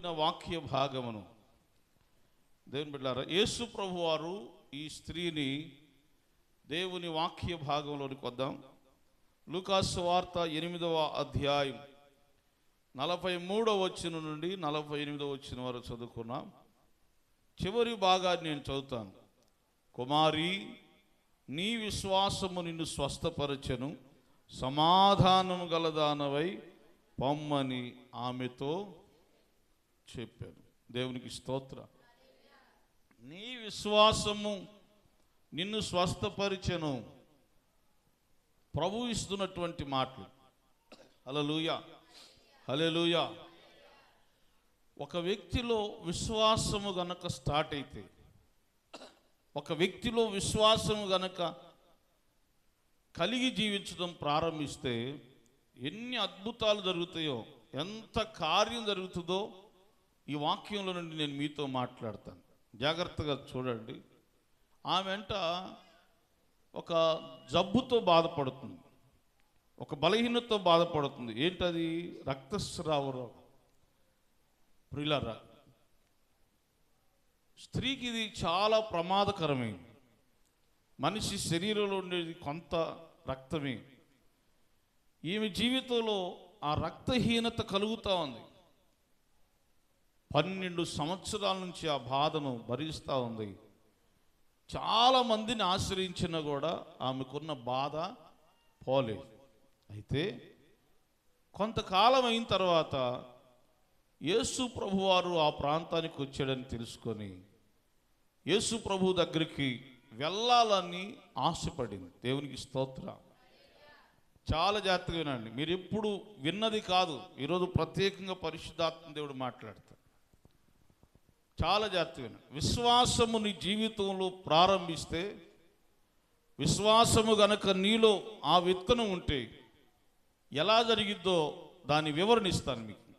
వినిన వాక్య భాగమును దేవుని బిడ్డలారా, యేసు ప్రభు వారు ఈ స్త్రీని దేవుని వాక్య భాగంలోనికి వద్దాం. లూకాసు వార్త 8వ అధ్యాయం 43వ వచనం నుండి 48వ వచనం వరకు చదువుకున్నాం. చివరి భాగాన్ని నేను చదువుతాను. కుమారి, నీ విశ్వాసము నిన్ను స్వస్థపరచెను, సమాధానము గలదానవై పొమ్మని ఆమెతో చెప్పాను. దేవునికి స్తోత్రం. నీ విశ్వాసము నిన్ను స్వస్థపరిచెను. ప్రభు ఇస్తున్నటువంటి మాటలు. హల్లెలూయా, హల్లెలూయా. ఒక వ్యక్తిలో విశ్వాసము గనక స్టార్ట్ అయితే, ఒక వ్యక్తిలో విశ్వాసము గనక కలిగి జీవించడం ప్రారంభిస్తే ఎన్ని అద్భుతాలు జరుగుతాయో, ఎంత కార్యం జరుగుతుందో ఈ వాక్యంలో నుండి నేను మీతో మాట్లాడతాను. జాగ్రత్తగా చూడండి. ఆమె వెంట ఒక జబ్బుతో బాధపడుతుంది, ఒక బలహీనతతో బాధపడుతుంది. ఏంటది? రక్తస్రావం. ప్రియులారా, స్త్రీకి ఇది చాలా ప్రమాదకరమైంది. మనిషి శరీరంలో ఉండేది కొంత రక్తమే. ఈమె జీవితంలో ఆ రక్తహీనత కలుగుతూ ఉంది. 12 సంవత్సరాల నుంచి ఆ బాధను భరిస్తూ ఉంది. చాలా మందిని ఆశ్రయించినా కూడా ఆమెకున్న బాధ పోలేదు. అయితే కొంతకాలం అయిన తర్వాత యేసు ప్రభువారు ఆ ప్రాంతానికి వచ్చాడని తెలుసుకొని యేసు ప్రభు దగ్గరికి వెళ్ళాలని ఆశపడింది. దేవునికి స్తోత్రం. చాలా జాగ్రత్తగా వినండి. మీరు ఎప్పుడు విన్నది కాదు, ఈరోజు ప్రత్యేకంగా పరిశుద్ధాత్మ దేవుడు మాట్లాడతాడు. చాలా జాగ్రత్తగా వినండి. విశ్వాసము నీ జీవితంలో ప్రారంభిస్తే, విశ్వాసము గనక నీలో ఆ విత్తనం ఉంటే ఎలా జరిగిద్దో దాని వివరణ ఇస్తాను మీకు.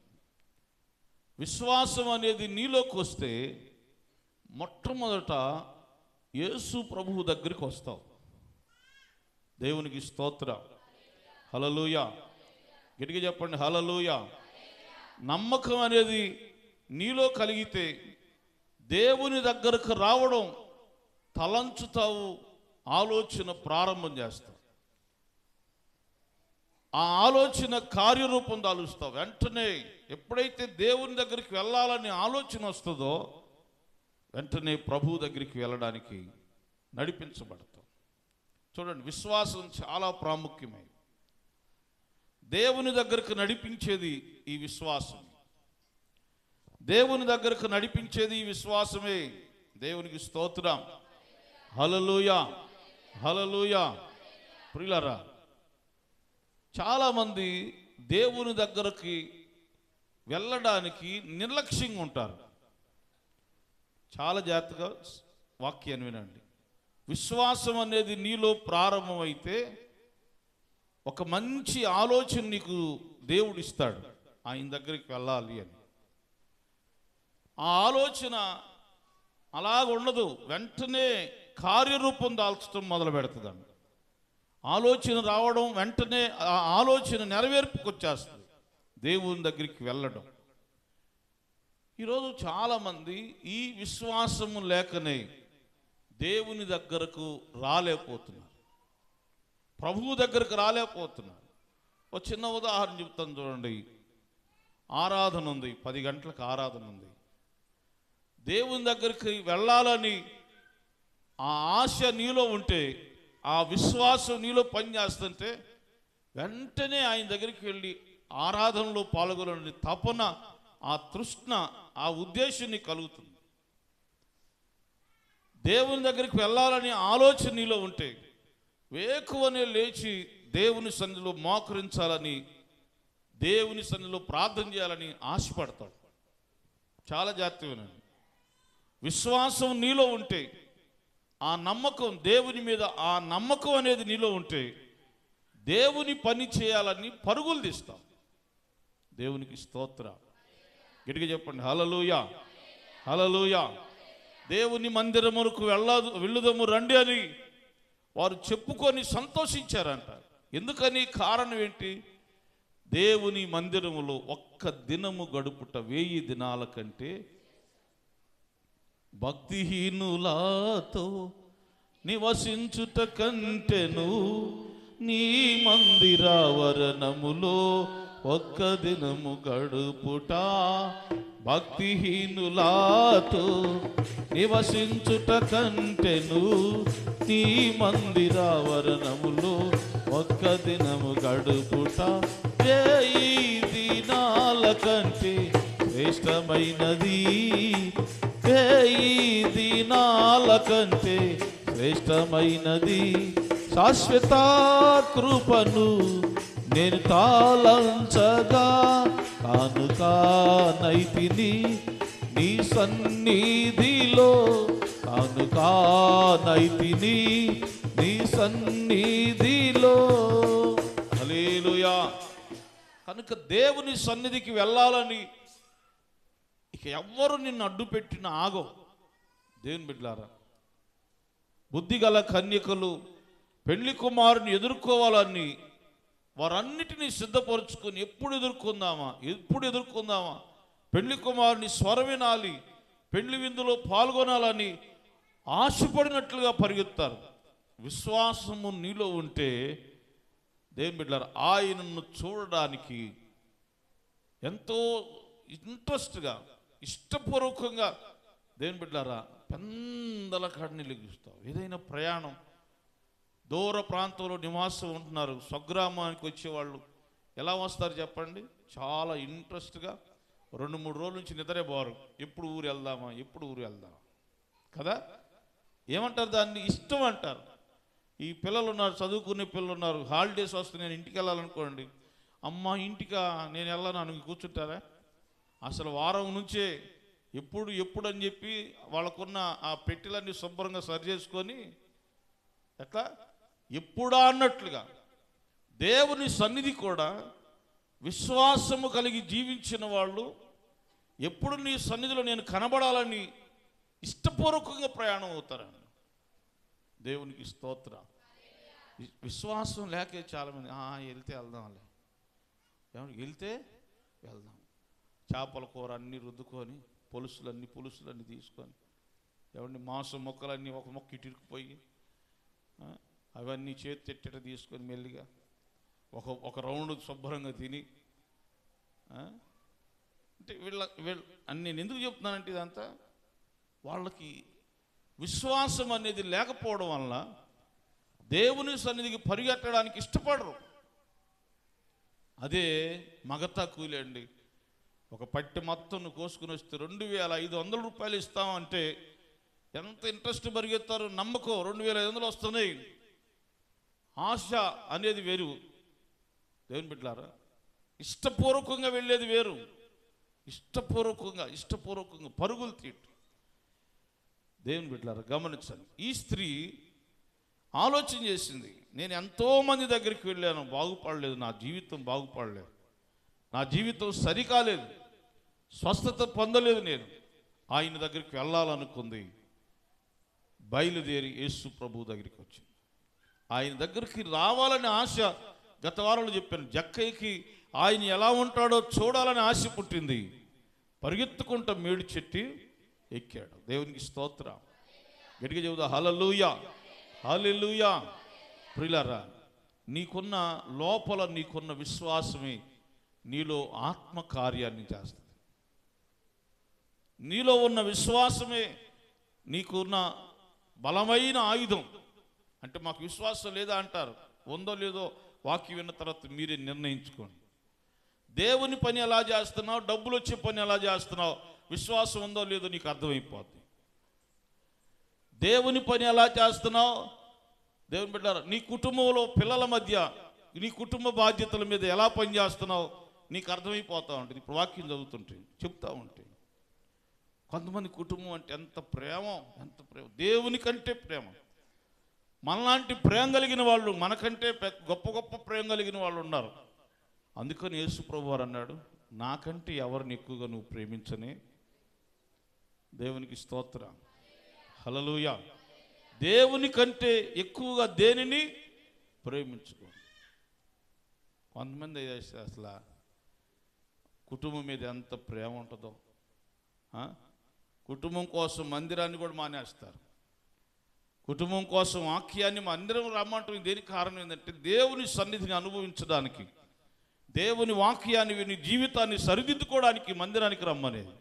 విశ్వాసం అనేది నీలోకి వస్తే మొట్టమొదట యేసు ప్రభువు దగ్గరికి వస్తావు. దేవునికి స్తోత్రం. హల్లెలూయా. గట్టిగా చెప్పండి, హల్లెలూయా. నమ్మకం అనేది నీలో కలిగితే దేవుని దగ్గరకు రావడం తలంచుతావు, ఆలోచన ప్రారంభం చేస్తావు. ఆ ఆలోచన కార్యరూపం దాలుస్తావు. వెంటనే ఎప్పుడైతే దేవుని దగ్గరికి వెళ్ళాలని ఆలోచన వస్తుందో వెంటనే ప్రభు దగ్గరికి వెళ్ళడానికి నడిపించబడతాం. చూడండి, విశ్వాసం చాలా ప్రాముఖ్యమైనది. దేవుని దగ్గరకు నడిపించేది ఈ విశ్వాసం. దేవుని దగ్గరకు నడిపించేది ఈ విశ్వాసమే. దేవునికి స్తోత్రం. హల్లెలూయా, హల్లెలూయా. ప్రియులారా, చాలామంది దేవుని దగ్గరికి వెళ్ళడానికి నిర్లక్ష్యంగా ఉంటారు. చాలా జాగ్రత్తగా వాక్యాన్ని వినండి. విశ్వాసం అనేది నీలో ప్రారంభమైతే ఒక మంచి ఆలోచన నీకు దేవుడు ఇస్తాడు, ఆయన దగ్గరికి వెళ్ళాలి అని. ఆ ఆలోచన అలాగ ఉండదు, వెంటనే కార్యరూపం దాల్చడం మొదలు పెడుతుందండి. ఆలోచన రావడం, వెంటనే ఆ ఆలోచన నెరవేర్పుకొచ్చేస్తుంది దేవుని దగ్గరికి వెళ్ళడం. ఈరోజు చాలామంది ఈ విశ్వాసము లేకనే దేవుని దగ్గరకు రాలేకపోతున్నారు, ప్రభువు దగ్గరకు రాలేకపోతున్నారు. ఒక చిన్న ఉదాహరణ చెప్తాను చూడండి. ఆరాధన ఉంది, 10 గంటలకు ఆరాధన ఉంది. దేవుని దగ్గరికి వెళ్ళాలని ఆ ఆశ నీలో ఉంటే, ఆ విశ్వాసం నీలో పనిచేస్తుంటే వెంటనే ఆయన దగ్గరికి వెళ్ళి ఆరాధనలో పాల్గొనని తపన, ఆ తృష్ణ, ఆ ఉద్దేశం నీకు కలుగుతుంది. దేవుని దగ్గరికి వెళ్ళాలని ఆలోచన నీలో ఉంటే వేకువనే లేచి దేవుని సన్నిధిలో మోకరించాలని, దేవుని సన్నిధిలో ప్రార్థన చేయాలని ఆశపడతాడు. చాలా జాగ్రత్తగానండి. విశ్వాసం నీలో ఉంటే, ఆ నమ్మకం దేవుని మీద, ఆ నమ్మకం అనేది నీలో ఉంటే దేవుని పని చేయాలని పరుగులు తీస్తాం. దేవునికి స్తోత్రం. గట్టిగా చెప్పండి, హల్లెలూయా, హల్లెలూయా. దేవుని మందిరమునకు వెళ్ళుదము రండి అని వారు చెప్పుకొని సంతోషించారంట. ఎందుకని? కారణం ఏంటి? దేవుని మందిరములో ఒక్క దినము గడుపుట 1000 దినాల కంటే, భక్తిహీనులతో నివసించుట కంటెను నీ మందిరావరణములో ఒక్క దినము గడుపుట. భక్తిహీనులతో నివసించుట కంటెను నీ మందిరావరణములో ఒక్క దినము గడుపుట 1000 దినాల కంటే శ్రేష్టమైనది. 1000 దినాల కంటే శ్రేష్టమైనది. శాశ్వత కృపను నేను తాళంచగా కానుకానైతిని నీ సన్నిధిలో. కానుకానైతిని నీ సన్నిధిలో. హల్లెలూయా. కనుక దేవుని సన్నిధికి వెళ్ళాలని ఇక ఎవ్వరు నిన్ను అడ్డు పెట్టిన ఆగో. దేవుని బిడ్డలారా, బుద్ధిగల కన్యకలు పెళ్లి కుమారుని ఎదుర్కోవాలని వారన్నిటినీ సిద్ధపరుచుకొని ఎప్పుడు ఎదుర్కొందామా, పెళ్లి కుమారుని స్వరం వినాలి, పెళ్లి విందులో పాల్గొనాలని ఆశపడినట్లుగా పరిగెత్తారు. విశ్వాసము నీలో ఉంటే దేవుని బిడ్డలారా, ఆయనను చూడడానికి ఎంతో ఇంట్రెస్ట్గా, ఇష్టపూర్వకంగా దేవుని బిడ్డలారా పెందల కాడిని లెగిస్తావు. ఏదైనా ప్రయాణం, దూర ప్రాంతంలో నివాసం ఉంటున్నారు, స్వగ్రామానికి వచ్చేవాళ్ళు ఎలా వస్తారు చెప్పండి? చాలా ఇంట్రెస్ట్గా 2-3 రోజుల నుంచి నిద్రే పోరు. ఎప్పుడు ఊరు వెళ్దామా కదా. ఏమంటారు దాన్ని? ఇష్టం అంటారు. ఈ పిల్లలు ఉన్నారు, చదువుకునే పిల్లలు ఉన్నారు, హాలిడేస్ వస్తే నేను ఇంటికి వెళ్ళాలనుకోండి, అమ్మ ఇంటికా నేను వెళ్ళను అని కూర్చుంటారా? అసలు వారం నుంచే ఎప్పుడు అని చెప్పి వాళ్ళకున్న ఆ పెట్టెలన్నీ శుభ్రంగా సరి చేసుకొని ఎట్లా ఎప్పుడా అన్నట్లుగా. దేవుని సన్నిధి కూడా విశ్వాసము కలిగి జీవించిన వాళ్ళు ఎప్పుడు నీ సన్నిధిలో నేను కనబడాలని ఇష్టపూర్వకంగా ప్రయాణం అవుతారండి. దేవునికి స్తోత్రం. విశ్వాసం లేకే చాలామంది వెళ్తే వెళ్దాంలే, వెళ్తే వెళ్దాం, చేపల కూర అన్నీ రుద్దుకొని పులుసులన్నీ తీసుకొని మాంసం మొక్కలన్నీ ఒక మొక్క ఇటుకుపోయి అవన్నీ చేతి తీసుకొని మెల్లిగా ఒక రౌండ్ శుభ్రంగా తిని అంటే వీళ్ళ నేను ఎందుకు చెప్తున్నానంటే ఇదంతా వాళ్ళకి విశ్వాసం అనేది లేకపోవడం వల్ల దేవుని సన్నిధికి పరిగెత్తడానికి ఇష్టపడరు. అదే మగతా కూలి అండి. ఒక పట్టె మొత్తం కోసుకుని వస్తే 2500 రూపాయలు ఇస్తామంటే ఎంత ఇంట్రెస్ట్ పరిగెత్తారు. నమ్మకం 2500 వస్తున్నాయి. ఆశ అనేది వేరు. దేవుని బిడ్డలారా, ఇష్టపూర్వకంగా వెళ్ళేది వేరు. ఇష్టపూర్వకంగా పరుగులు తీయటం. దేవుని బిడ్డలారా గమనించాలి. ఈ స్త్రీ ఆలోచన చేసింది, నేను ఎంతోమంది దగ్గరికి వెళ్ళాను, బాగుపడలేదు, నా జీవితం బాగుపడలేదు, నా జీవితం సరికాలేదు, స్వస్థత పొందలేదు, నేను ఆయన దగ్గరికి వెళ్ళాలనుకుంది. బయలుదేరి యేసు ప్రభు దగ్గరికి వచ్చింది. ఆయన దగ్గరికి రావాలని ఆశ. గత వారంలో చెప్పాను, జక్కయ్యకి ఆయన ఎలా ఉంటాడో చూడాలని ఆశ పుట్టింది. పరిగెత్తుకుంటా మేడి చెట్టు ఎక్కాడు. దేవునికి స్తోత్రం. గట్టిగా చెబుతా హల్లెలూయా, హల్లెలూయా. ప్రియులారా, నీకున్న లోపల నీకున్న విశ్వాసమే నీలో ఆత్మ కార్యాన్ని చేస్తుంది. నీలో ఉన్న విశ్వాసమే నీకున్న బలమైన ఆయుధం. అంటే మాకు విశ్వాసం లేదా అంటారు, ఉందో లేదో వాక్యం విన్న తర్వాత మీరే నిర్ణయించుకోండి. దేవుని పని ఎలా చేస్తున్నావు, డబ్బులు వచ్చే పని ఎలా చేస్తున్నావు, విశ్వాసం ఉందో లేదో నీకు అర్థమైపోద్ది. దేవుని పని ఎలా చేస్తున్నావు, దేవుని బిడ్డ నీ కుటుంబంలో పిల్లల మధ్య నీ కుటుంబ బాధ్యతల మీద ఎలా పని చేస్తున్నావు నీకు అర్థమైపోతూ ఉంటుంది. ఇప్పుడు వాక్యం చదువుతుంటే చెప్తా ఉంటే కొంతమంది కుటుంబం అంటే ఎంత ప్రేమ, దేవుని కంటే ప్రేమ. మనలాంటి ప్రేమ కలిగిన వాళ్ళు, మనకంటే గొప్ప ప్రేమ కలిగిన వాళ్ళు ఉన్నారు. అందుకని యేసు ప్రభు వారు అన్నాడు, నాకంటే ఎవరిని ఎక్కువగా నువ్వు ప్రేమించనే. దేవునికి స్తోత్రం, హల్లెలూయా. దేవుని కంటే ఎక్కువగా దేనిని ప్రేమించుకో. కొంతమంది అసలు కుటుంబం మీద ఎంత ప్రేమ ఉంటుందో, కుటుంబం కోసం మందిరాన్ని కూడా మానేస్తారు. కుటుంబం కోసం వాక్యాన్ని మందిరం రమ్మంటాం. దేనికి కారణం ఏంటంటే దేవుని సన్నిధిని అనుభవించడానికి, దేవుని వాక్యాన్ని విని జీవితాన్ని సరిదిద్దుకోవడానికి మందిరానికి రమ్మనేది.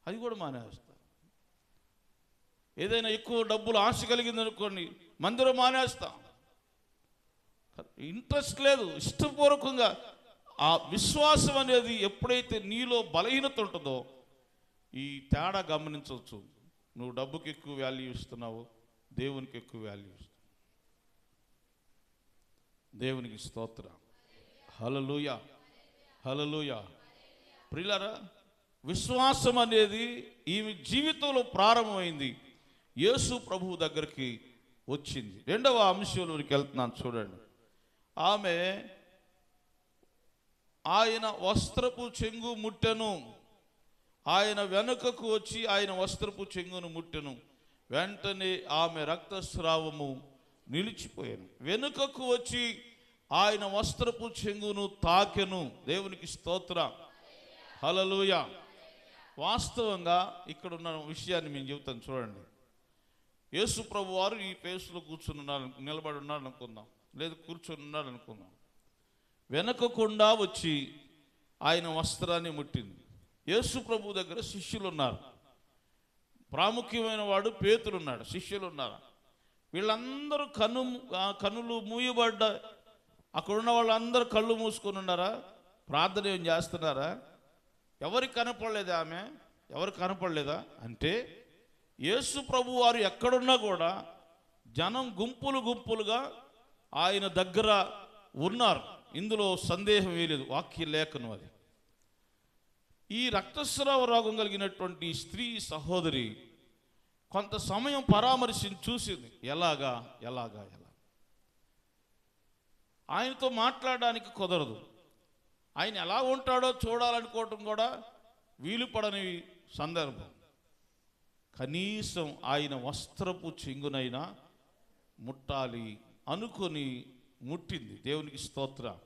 అది కూడా మానేస్తారు. ఏదైనా ఎక్కువ డబ్బులు ఆశ కలిగింది అనుకోండి, మందిరం మానేస్తాం. ఇంట్రెస్ట్ లేదు. ఇష్టపూర్వకంగా ఆ విశ్వాసం అనేది ఎప్పుడైతే నీలో బలహీనత ఉంటుందో ఈ తేడా గమనించవచ్చు. నువ్వు డబ్బుకి ఎక్కువ వాల్యూ ఇస్తున్నావు, దేవునికి ఎక్కువ వాల్యూ ఇస్తున్నావు. దేవునికి స్తోత్రం. హల్లెలూయా, హల్లెలూయా. ప్రియులారా, విశ్వాసం అనేది ఈమె జీవితంలో ప్రారంభమైంది, యేసు ప్రభువు దగ్గరికి వచ్చింది. రెండవ అంశంలోకి వెళ్తున్నాను చూడండి. ఆమె ఆయన వస్త్రపు చెంగు ముట్టెను. ఆయన వెనుకకు వచ్చి ఆయన వస్త్రపు చెంగును ముట్టెను. వెంటనే ఆమె రక్తస్రావము నిలిచిపోయాను. వెనుకకు వచ్చి ఆయన వస్త్రపు చెంగును తాకెను. దేవునికి స్తోత్రం. హల్లెలూయా. వాస్తవంగా ఇక్కడ ఉన్న విషయాన్ని మేము చెబుతాను చూడండి. యేసు ప్రభు వారు ఈ ప్లేస్లో కూర్చుని ఉన్నారు, నిలబడి ఉన్నారు అనుకుందాం, లేదు కూర్చొని ఉన్నారు అనుకుందాం. వెనకకుండా వచ్చి ఆయన వస్త్రాన్ని ముట్టింది. యేసు ప్రభు దగ్గర శిష్యులు ఉన్నారు. ప్రాముఖ్యమైన వాడు పేతురు ఉన్నాడు, శిష్యులు ఉన్నారు. వీళ్ళందరూ కనులు మూయబడ్డ, అక్కడున్న వాళ్ళందరూ కళ్ళు మూసుకొని ఉన్నారా? ప్రార్థన ఏం చేస్తున్నారా? ఎవరికి కనపడలేదా? ఆమె ఎవరికి కనపడలేదా అంటే యేసు ప్రభు వారు ఎక్కడున్నా కూడా జనం గుంపులు గుంపులుగా ఆయన దగ్గర ఉన్నారు. ఇందులో సందేహం లేదు, వాక్య లేఖనం అది. ఈ రక్తస్రావ రోగం కలిగినటువంటి స్త్రీ సహోదరి కొంత సమయం పరామర్శించి చూసింది. ఎలాగా ఎలాగా ఎలా ఆయనతో మాట్లాడడానికి కుదరదు. ఆయన ఎలా ఉంటాడో చూడాలనుకోవటం కూడా వీలు పడని సందర్భం. కనీసం ఆయన వస్త్రపు చెంగునైనా ముట్టాలి అనుకొని ముట్టింది. దేవునికి స్తోత్రం.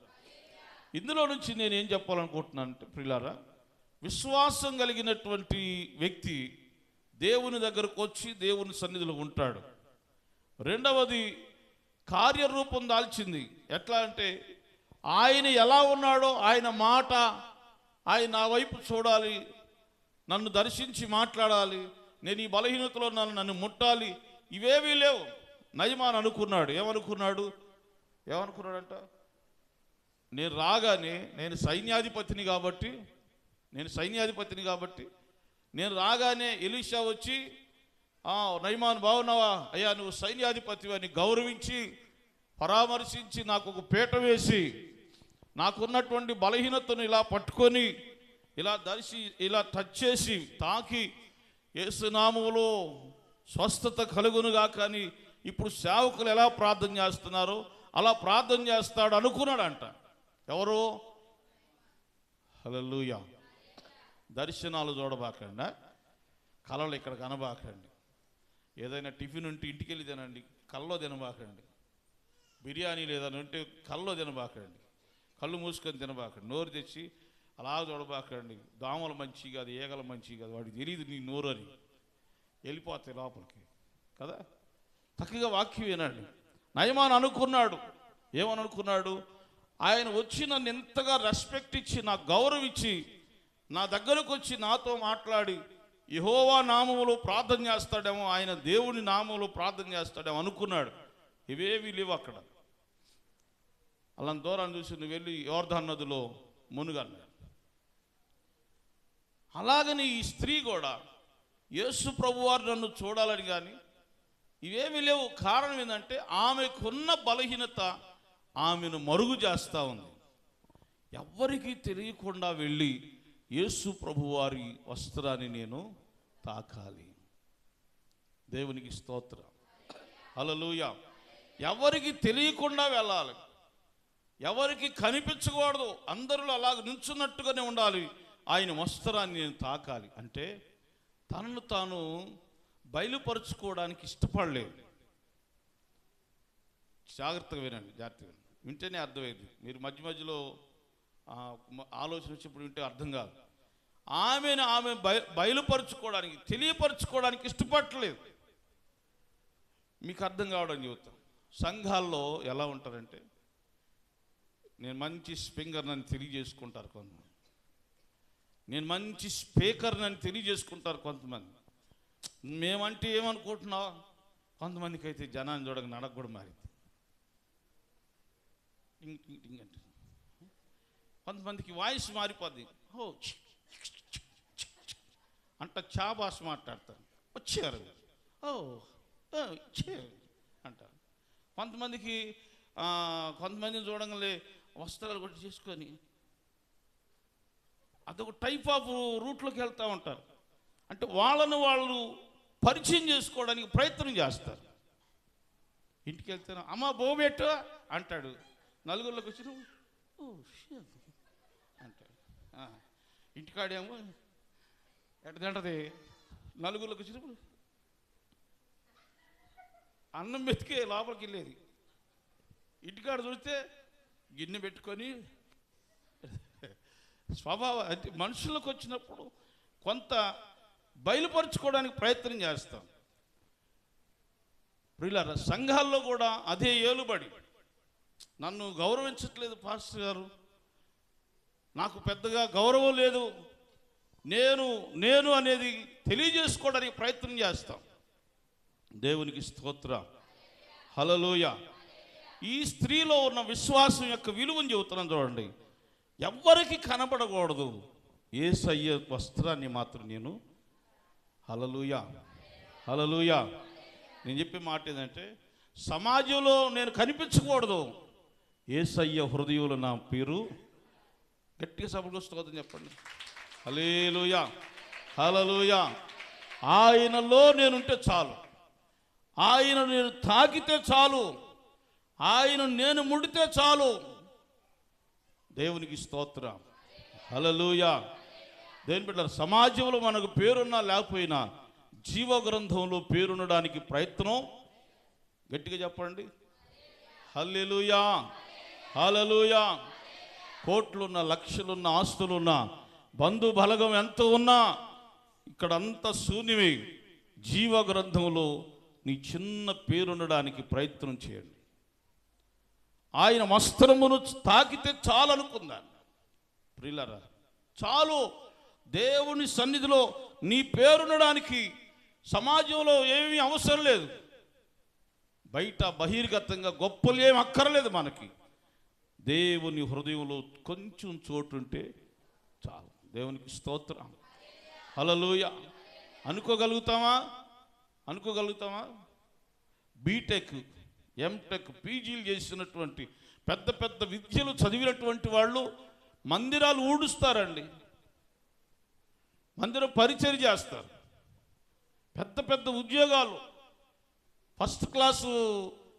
ఇందులో నుంచి నేనేం చెప్పాలనుకుంటున్నానంటే ప్రియులారా, విశ్వాసం కలిగినటువంటి వ్యక్తి దేవుని దగ్గరకు వచ్చి దేవుని సన్నిధిలో ఉంటాడు. రెండవది కార్యరూపం దాల్చింది. ఎట్లా అంటే ఆయన ఎలా ఉన్నాడో ఆయన మాట, ఆయన నా వైపు చూడాలి, నన్ను దర్శించి మాట్లాడాలి, నేను ఈ బలహీనతలో నన్ను ముట్టాలి, ఇవేవీ లేవు. నయమాన్ అనుకున్నాడు. ఏమనుకున్నాడంట? నేను రాగానే నేను సైన్యాధిపతిని కాబట్టి నేను రాగానే ఎలీషా వచ్చి నయమాన్ బాగున్నావా? అయ్యా నువ్వు సైన్యాధిపతి అని గౌరవించి పరామర్శించి నాకు ఒక పీట వేసి నాకున్నటువంటి బలహీనతను ఇలా పట్టుకొని ఇలా టచ్ చేసి తాకి యేసు నామములో స్వస్థత కలుగునుగా. కానీ ఇప్పుడు సేవకులు ఎలా ప్రార్థన చేస్తున్నారో అలా ప్రార్థన చేస్తాడు అనుకున్నాడంట. ఎవరు? హల్లెలూయా. దర్శనాలు చూడబాకండి, కళలు ఇక్కడ కనబాకండి. ఏదైనా టిఫిన్ ఉంటే ఇంటికి వెళ్ళి తినండి, కళ్ళలో తినబాకండి. బిర్యానీ లేదని ఉంటే కళ్ళలో తినబాకండి, కళ్ళు మూసుకొని తినబాకండి. నోరు తెచ్చి అలా చూడబాకండి. దోమలు మంచి కాదు, ఈగలు మంచి కాదు, వాడికి తెలియదు నీ నోరు అని వెళ్ళిపోతాయి లోపలికి కదా. చక్కగా వాక్యం వినండి. నయమాన్ అనుకున్నాడు. ఏమనుకున్నాడు? ఆయన వచ్చి నన్ను ఎంతగా రెస్పెక్ట్ ఇచ్చి నాకు గౌరవం ఇచ్చి నా దగ్గరకు వచ్చి నాతో మాట్లాడి యెహోవా నామములో ప్రార్థన చేస్తాడేమో, ఆయన దేవుని నామములో ప్రార్థన చేస్తాడేమో అనుకున్నాడు. ఇవేవి లేవు అక్కడ. అలా దూరాన్ని చూసి నువ్వు వెళ్ళి యోర్దాను నదిలో మునుగన్నాడు. అలాగని ఈ స్త్రీ కూడా యేసు ప్రభువారు నన్ను చూడాలని కానీ ఇవేమీ లేవు. కారణం ఏంటంటే ఆమెకున్న బలహీనత ఆమెను మరుగు చేస్తూ ఉంది. ఎవ్వరికీ తెలియకుండా వెళ్ళి యేసు ప్రభువారి వస్త్రాన్ని నేను తాకాలి. దేవునికి స్తోత్రం. హల్లెలూయా. ఎవరికి తెలియకుండా వెళ్ళాలి, ఎవరికి కనిపించకూడదు, అందరిలో అలాగ నిల్చున్నట్టుగానే ఉండాలి. ఆయన వస్త్రాన్ని నేను తాకాలి అంటే తనను తాను బయలుపరుచుకోవడానికి ఇష్టపడలేదు. జాగ్రత్తగా వినండి, వింటేనే అర్థమైంది. మీరు మధ్య మధ్యలో ఆలోచన వచ్చినప్పుడు వింటే అర్థం కాదు. ఆమె బయలుపరుచుకోవడానికి, తెలియపరచుకోవడానికి ఇష్టపడలేదు. మీకు అర్థం కావడం చెబుతాం. సంఘాల్లో ఎలా ఉంటారంటే, నేను మంచి స్పీకర్ అని తెలియజేసుకుంటారు కొంతమంది, నేను మంచి స్పీకర్ అని తెలియజేసుకుంటారు కొంతమంది. మేమంటే ఏమనుకుంటున్నావు? కొంతమందికి అయితే జనాన్ని చూడక నడక కూడా మారింది. అంటే కొంతమందికి వాయిస్ మారిపోద్ది. ఓ అంట చా భాష మాట్లాడతారు. వచ్చారు, ఓ వచ్చారు అంటారు. కొంతమందిని చూడంగానే వస్త్రాలు కొట్టి చేసుకొని అదొక టైప్ ఆఫ్ రూట్లోకి వెళ్తూ ఉంటారు. అంటే వాళ్ళను వాళ్ళు పరిచయం చేసుకోవడానికి ప్రయత్నం చేస్తారు. ఇంటికి వెళ్తాను, అమ్మ బోబెట్టు అంటాడు. నలుగురిలోకి వచ్చి ఓ అంటాడు. ఇంటికాడేమో ఎట్టదంటది. నలుగురిలోకి వచ్చినప్పుడు అన్నం వెతికే లోపలికి వెళ్ళేది. ఇంటికాడ చూస్తే గిన్నె పెట్టుకొని స్వభావం. అంటే మనుషులకు వచ్చినప్పుడు కొంత బయలుపరుచుకోవడానికి ప్రయత్నం చేస్తాం. ప్రియులారా, సంఘాల్లో కూడా అదే ఏలుబడి. నన్ను గౌరవించట్లేదు పాస్టర్ గారు, నాకు పెద్దగా గౌరవం లేదు, నేను అనేది తెలియజేసుకోవడానికి ప్రయత్నం చేస్తాం. దేవునికి స్తోత్రం, హల్లెలూయా. ఈ స్త్రీలో ఉన్న విశ్వాసం యొక్క విలువను చెబుతున్నాను చూడండి. ఎవ్వరికి కనబడకూడదు, యేసయ్య వస్త్రాన్ని మాత్రం నేను, హల్లెలూయా హల్లెలూయా. నేను చెప్పే మాట ఏంటంటే, సమాజంలో నేను కనిపించకూడదు, యేసయ్య హృదయంలో నా పేరు. గట్టిగా సభకు స్తోత్రం చెప్పండి. హల్లెలూయా హల్లెలూయా. ఆయనలో నేనుంటే చాలు, ఆయన నేను తాకితే చాలు, ఆయన నేను ముడితే చాలు. దేవునికి స్తోత్రం, హల్లెలూయా. దేవుని బిడ్డలారా, సమాజంలో మనకు పేరున్నా లేకపోయినా జీవ గ్రంథంలో పేరుండడానికి ప్రయత్నం. గట్టిగా చెప్పండి, హల్లెలూయా హల్లెలూయా. కోట్లున్న, లక్షలున్న, ఆస్తులున్న, బంధు బలగం ఎంత ఉన్నా ఇక్కడ అంతా శూన్యమే. జీవ గ్రంథంలో నీ చిన్న పేరుండడానికి ప్రయత్నం చేయండి. ఆయన వస్త్రమును తాకితే చాలు అనుకుందాను. ప్రియులారా, చాలు. దేవుని సన్నిధిలో నీ పేరుండడానికి సమాజంలో ఏమీ అవసరం లేదు. బయట బహిర్గతంగా గొప్పలు ఏమి అక్కర్లేదు మనకి. దేవుని హృదయంలో కొంచెం చోటుంటే చాలు. దేవునికి స్తోత్రం, హల్లెలూయా. అనుకోగలుగుతామా? బీటెక్, ఎంటెక్, పీజీలు చేసినటువంటి పెద్ద పెద్ద విద్యలు చదివినటువంటి వాళ్ళు మందిరాలు ఊడుస్తారండి, మందిరం పరిచయం చేస్తారు. పెద్ద పెద్ద ఉద్యోగాలు, ఫస్ట్ క్లాసు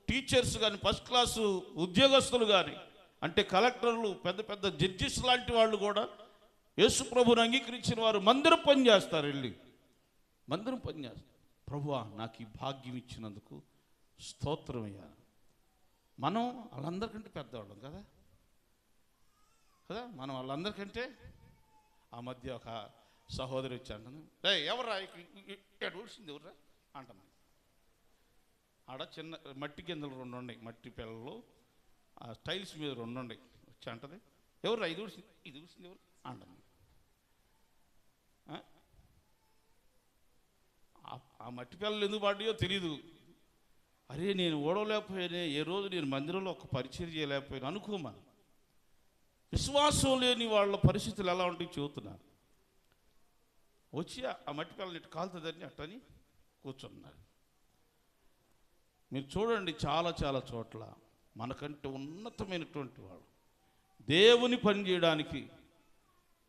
టీచర్స్ కానీ, ఫస్ట్ క్లాసు ఉద్యోగస్తులు కానీ, అంటే కలెక్టర్లు, పెద్ద పెద్ద జడ్జిస్ లాంటి వాళ్ళు కూడా యేసు ప్రభువుని అంగీకరించిన వారు మందిరం పని చేస్తారు. వెళ్ళి మందిరం పని చేస్తారు. ప్రభువా, నాకు ఈ భాగ్యం ఇచ్చినందుకు స్తోత్రమయ్యా. మనం వాళ్ళందరికంటే పెద్దవాళ్ళం కదా. మనం వాళ్ళందరికంటే. ఆ మధ్య ఒక సహోదరి వచ్చి అంటాను, ఎవర్రా ఇక్కడ ఊడ్చింది, ఎవర్రా అంటాను. ఆడ చిన్న మట్టి గింజలు 2 ఉన్నాయి, మట్టి పిల్లలు ఆ టైల్స్ మీద 2 ఉన్నాయి. వచ్చి అంటది, ఎవర్రా ఇది ఊడ్చింది ఎవరు అంటాను. ఆ మట్టి పిల్లలు ఎందుకు పడ్డాయో తెలీదు. అరే, నేను ఓడవలేకపోయానే, ఏ రోజు నేను మందిరంలో ఒక పరిచయం చేయలేకపోయాను అనుకోమని. విశ్వాసం లేని వాళ్ళ పరిస్థితులు ఎలా ఉంటాయి చెబుతున్నారు. వచ్చి ఆ మట్టి పిల్లలు ఇటు కాలుతుందని అట్టని కూర్చున్నారు. మీరు చూడండి, చాలా చాలా చోట్ల మనకంటే ఉన్నతమైనటువంటి వాళ్ళు దేవుని పని చేయడానికి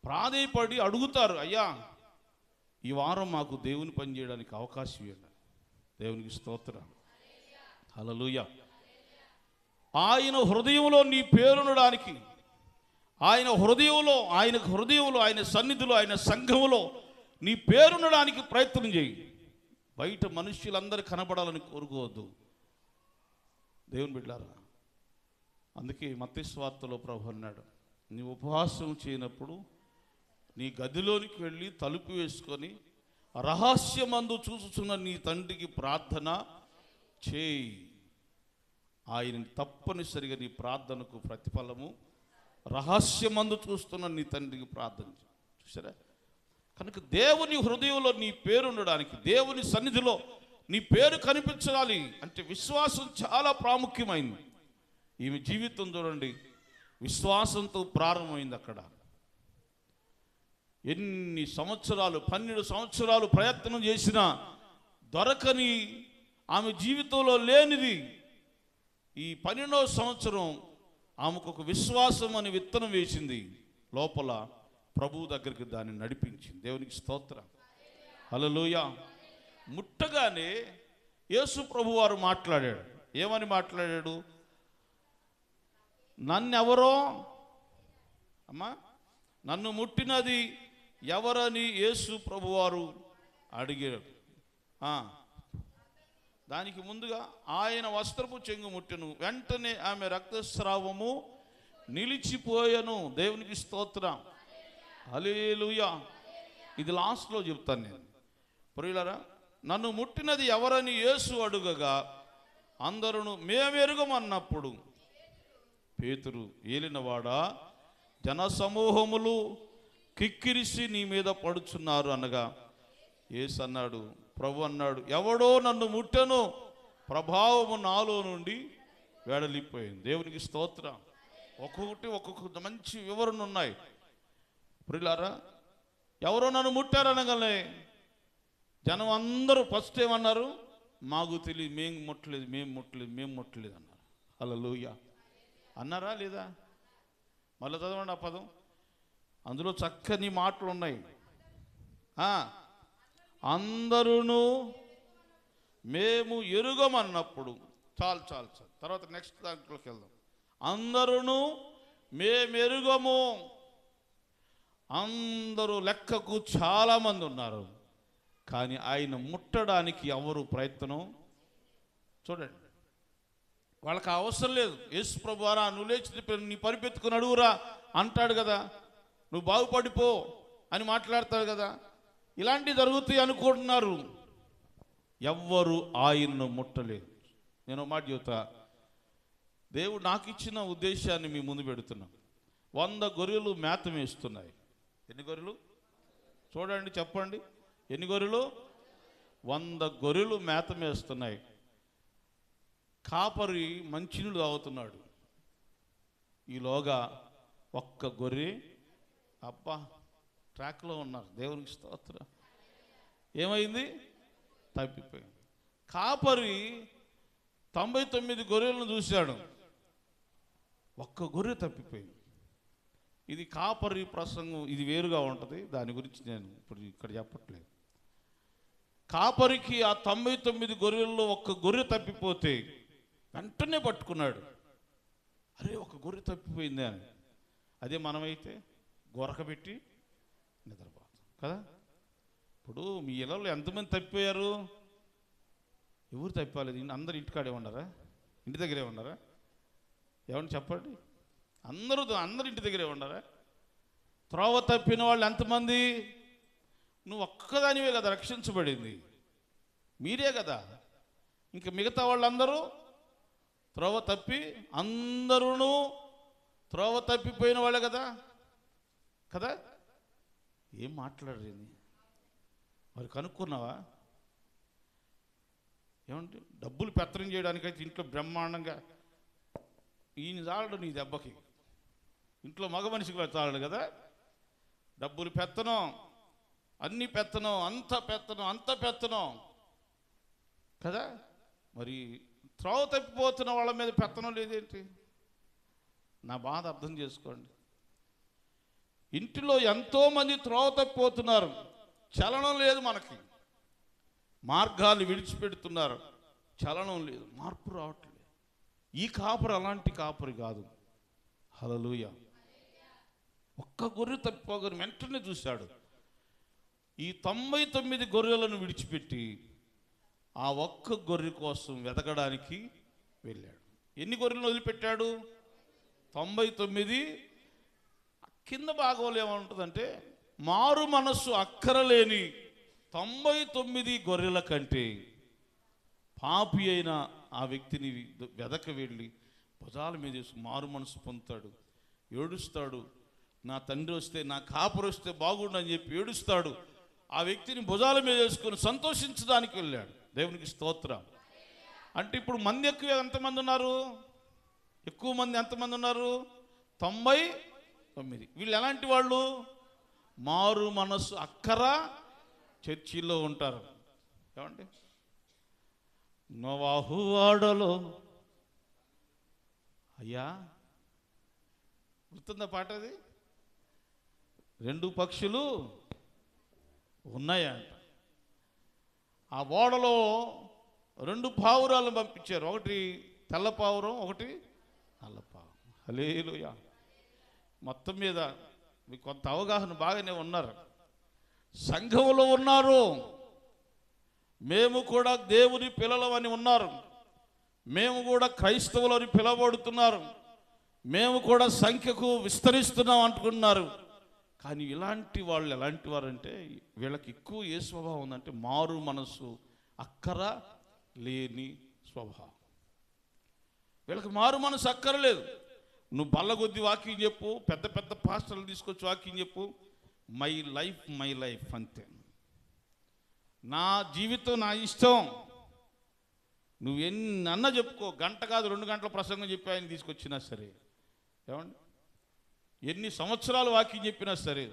ప్రాధేయపడి అడుగుతారు, అయ్యా ఈ వారం మాకు దేవుని పని చేయడానికి అవకాశం ఇవ్వండి. దేవునికి స్తోత్రం, హల్లెలూయా. ఆయన హృదయంలో నీ పేరునడానికి, ఆయన హృదయంలో ఆయన సన్నిధిలో, ఆయన సంఘములో నీ పేరునడానికి ప్రయత్నం చేయి. బయట మనుష్యులందరూ కనబడాలని కోరుకోవద్దు. దేవుని బిడ్డలారా, అందుకే మత్తయి సువార్తలో ప్రభు అన్నాడు, నీ ఉపవాసం చేయనప్పుడు నీ గదిలోనికి వెళ్ళి తలుపు వేసుకొని రహస్యమందు చూచుచున్న నీ తండ్రికి ప్రార్థన చేయి, ఆయన తప్పనిసరిగా నీ ప్రార్థనకు ప్రతిఫలము రహస్యమందు చూస్తున్న నీ తండ్రికి ప్రార్థన చేయి. చూసారా? కనుక దేవుని హృదయంలో నీ పేరు ఉండడానికి, దేవుని సన్నిధిలో నీ పేరు కనిపించాలి అంటే విశ్వాసం చాలా ప్రాముఖ్యమైంది. ఈమె జీవితం చూడండి, విశ్వాసంతో ప్రారంభమైంది. అక్కడ ఎన్ని సంవత్సరాలు, 12 సంవత్సరాలు ప్రయత్నం చేసినా దొరకని, ఆమె జీవితంలో లేనిది ఈ 12వ సంవత్సరం ఆమెకు ఒక విశ్వాసం అని విత్తనం వేసింది. లోపల ప్రభువు దగ్గరికి దాన్ని నడిపించింది. దేవునికి స్తోత్రం, హల్లెలూయా. ముట్టగానే యేసు ప్రభు వారు మాట్లాడాడు. ఏమని మాట్లాడాడు? నన్నెవరో అమ్మా, నన్ను ముట్టినది ఎవరని యేసు ప్రభువారు అడిగారు. దానికి ముందుగా ఆయన వస్త్రపు చెంగు ముట్టెను, వెంటనే ఆమె రక్తస్రావము నిలిచిపోయాను. దేవునికి స్తోత్రం, హల్లెలూయా. ఇది లాస్ట్లో చెప్తాను నేను. ప్రియులారా, నన్ను ముట్టినది ఎవరని యేసు అడుగగా అందరూ మేమెరుగమన్నప్పుడు పేతురు, ఏలినవాడా, జనసమూహములు కిక్కిరిసి నీ మీద పడుచున్నారు అనగా యేసు అన్నాడు, ప్రభు అన్నాడు, ఎవడో నన్ను ముట్టెను, ప్రభావము నాలో నుండి వెడలిపోయింది. దేవునికి స్తోత్రం. ఒక్కొక్క మంచి వివరణ ఉన్నాయి. ప్రియులారా, ఎవరో నన్ను ముట్టారనగానే జనం అందరూ ఫస్ట్ ఏమన్నారు? మాకు తెలియదు, మేము ముట్టలేదు అన్నారు. హల్లెలూయా అన్నారా లేదా? మళ్ళీ చదవండి ఆ పదం, అందులో చక్కని మాటలు ఉన్నాయి. అందరూ మేము ఎరుగమన్నప్పుడు, చాలు. తర్వాత నెక్స్ట్ దాంట్లోకి వెళ్దాం. అందరూ మేమెరుగము. అందరూ లెక్కకు చాలామంది ఉన్నారు, కానీ ఆయన ముట్టడానికి ఎవరు ప్రయత్నం చూడండి. వాళ్ళకి అవసరం లేదు. యేసు ప్రభువారా, నువ్వు లేచి నీ పరిపెత్తుకుని అడుగురా అంటాడు కదా, నువ్వు బాగుపడిపో అని మాట్లాడతాడు కదా. ఇలాంటివి జరుగుతాయి అనుకుంటున్నారు, ఎవ్వరు ఆయన్ను ముట్టలేదు. నేను మాట చెబుతా, దేవుడు నాకు ఇచ్చిన ఉద్దేశాన్ని మీ ముందు పెడుతున్నా. 100 గొర్రెలు మేత వేస్తున్నాయి. ఎన్ని గొర్రెలు చూడండి, చెప్పండి, ఎన్ని గొర్రెలు? 100 గొర్రెలు మేత వేస్తున్నాయి. కాపరి మంచినీళ్ళు తాగుతున్నాడు. ఈలోగా ఒక్క గొర్రె, అబ్బా, ట్రాక్లో ఉన్నారు. దేవునికి స్తోత్రం. ఏమైంది? తప్పిపోయింది. కాపరి 99 గొర్రెలను చూశాడు, ఒక్క గొర్రె తప్పిపోయింది. ఇది కాపరి ప్రసంగం, ఇది వేరుగా ఉంటుంది, దాని గురించి నేను ఇప్పుడు ఇక్కడ చెప్పట్లేదు. కాపరికి ఆ 99 గొర్రెల్లో ఒక్క గొర్రె తప్పిపోతే వెంటనే పట్టుకున్నాడు. అరే, ఒక గొర్రె తప్పిపోయింది అని. అదే మనమైతే గొరకబెట్టి నిద్రపోతాం కదా. ఇప్పుడు మీ ఇళ్ళలో ఎంతమంది తప్పిపోయారు? ఎవరు తప్పాలేదు? అందరు ఇంటికాడే ఉన్నారా? ఇంటి దగ్గరే ఉన్నారా? ఏమని చెప్పండి. అందరూ ఇంటి దగ్గరే ఉన్నారా? త్రోవ తప్పిన వాళ్ళు ఎంతమంది? నువ్వు ఒక్కదానివే కదా రక్షించబడింది, మీరే కదా. ఇంకా మిగతా వాళ్ళందరూ త్రోవ తప్పి, అందరూ త్రోవ తప్పిపోయిన వాళ్ళే కదా. ఏం మాట్లాడరేంది మరి? కనుక్కున్నావా? ఏమంటే డబ్బులు పెత్తనం చేయడానికైతే ఇంట్లో బ్రహ్మాండంగా ఈయన చాలడు, నీ దెబ్బకి ఇంట్లో మగ మనిషికి చాలడు కదా. డబ్బులు పెత్తనం, అన్ని పెత్తనం, అంత పెత్తనం కదా. మరి త్రోవ తప్పిపోతున్న వాళ్ళ మీద పెత్తనం లేదేంటి? నా బాధ అర్థం చేసుకోండి. ఇంటిలో ఎంతోమంది త్రోవ తప్పిపోతున్నారు, చలనం లేదు, మనకి మార్గాలు విడిచిపెడుతున్నారు, చలనం లేదు, మార్పు రావట్లేదు. ఈ కాపరి అలాంటి కాపరి కాదు. హల్లెలూయా. ఒక్క గొర్రె తప్పిపోగానే వెంటనే చూశాడు. ఈ 99 గొర్రెలను విడిచిపెట్టి ఆ ఒక్క గొర్రె కోసం వెతకడానికి వెళ్ళాడు. ఎన్ని గొర్రెలను వదిలిపెట్టాడు? 99 కింద భాగంలో ఏమంటుందంటే మారు మనస్సు అక్కరలేని 99 గొర్రెల కంటే పాపి అయిన ఆ వ్యక్తిని వెదక వెళ్ళి భుజాల మీద వేసి మారు మనసు పొందుతాడు, ఏడుస్తాడు. నా తండ్రి వస్తే, నా కాపురు వస్తే బాగుండని చెప్పి ఏడుస్తాడు. ఆ వ్యక్తిని భుజాల మీద వేసుకొని సంతోషించడానికి వెళ్ళాడు. దేవునికి స్తోత్రం. అంటే ఇప్పుడు మంది ఎక్కువ ఎంతమంది ఉన్నారు? ఎక్కువ మంది ఎంతమంది ఉన్నారు? 99. వీళ్ళు ఎలాంటి వాళ్ళు? మారు మనసు అక్కర చర్చిలో ఉంటారు. ఏమండి, నోవాహు వాడలో అయ్యా గుర్తుందా పాట? అది 2 పక్షులు ఉన్నాయంట. ఆ ఓడలో 2 పావురాలను పంపించారు. ఒకటి తెల్ల పావురం, ఒకటి నల్ల పావురం. హల్లెలూయా. మొత్తం మీద మీకు కొంత అవగాహన బాగానే ఉన్నారు. సంఘంలో ఉన్నారు, మేము కూడా దేవుని పిల్లలమని ఉన్నారు, మేము కూడా క్రైస్తవులని పిలవబడుతున్నారు, మేము కూడా సంఖ్యకు విస్తరిస్తున్నాం అంటున్నారు. కానీ ఇలాంటి వాళ్ళు ఎలాంటి వారంటే వీళ్ళకి ఎక్కువ ఏ స్వభావం ఉందంటే మారు మనసు అక్కర లేని స్వభావం. వీళ్ళకి మారు మనసు అక్కరలేదు. నువ్వు బల్లగొద్ది వాక్యం చెప్పు, పెద్ద పెద్ద పాస్టర్లు తీసుకొచ్చి వాక్యం చెప్పు, మై లైఫ్ అంతే, నా జీవితం నా ఇష్టం, నువ్వు ఎన్నన్నా చెప్పుకో, గంట కాదు 2 గంటల ప్రసంగం చెప్పి ఆయన తీసుకొచ్చినా సరే, ఏమండి ఎన్ని సంవత్సరాలు వాక్యం చెప్పినా సరే,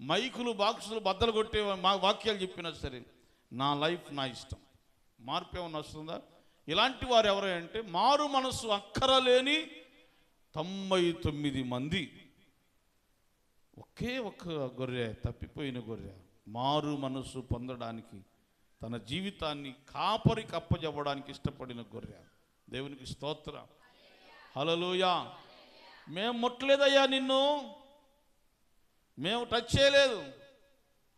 మైకులు బాక్సులు బద్దలు కొట్టే మా వాక్యాలు చెప్పినా సరే, నా లైఫ్ నా ఇష్టం. మార్పు ఏమన్నా వస్తుందా? ఇలాంటి వారు ఎవరంటే మారు మనసు అక్కరలేని 99 మంది. ఒకే ఒక్క గొర్రె, తప్పిపోయిన గొర్రె, మారు మనసు పొందడానికి తన జీవితాన్ని కాపరికి అప్పజెప్పడానికి ఇష్టపడిన గొర్రె. దేవునికి స్తోత్రం. హల్లెలూయా. మేము ముట్టలేదయ్యా నిన్ను, మేము టచ్ చేయలేదు.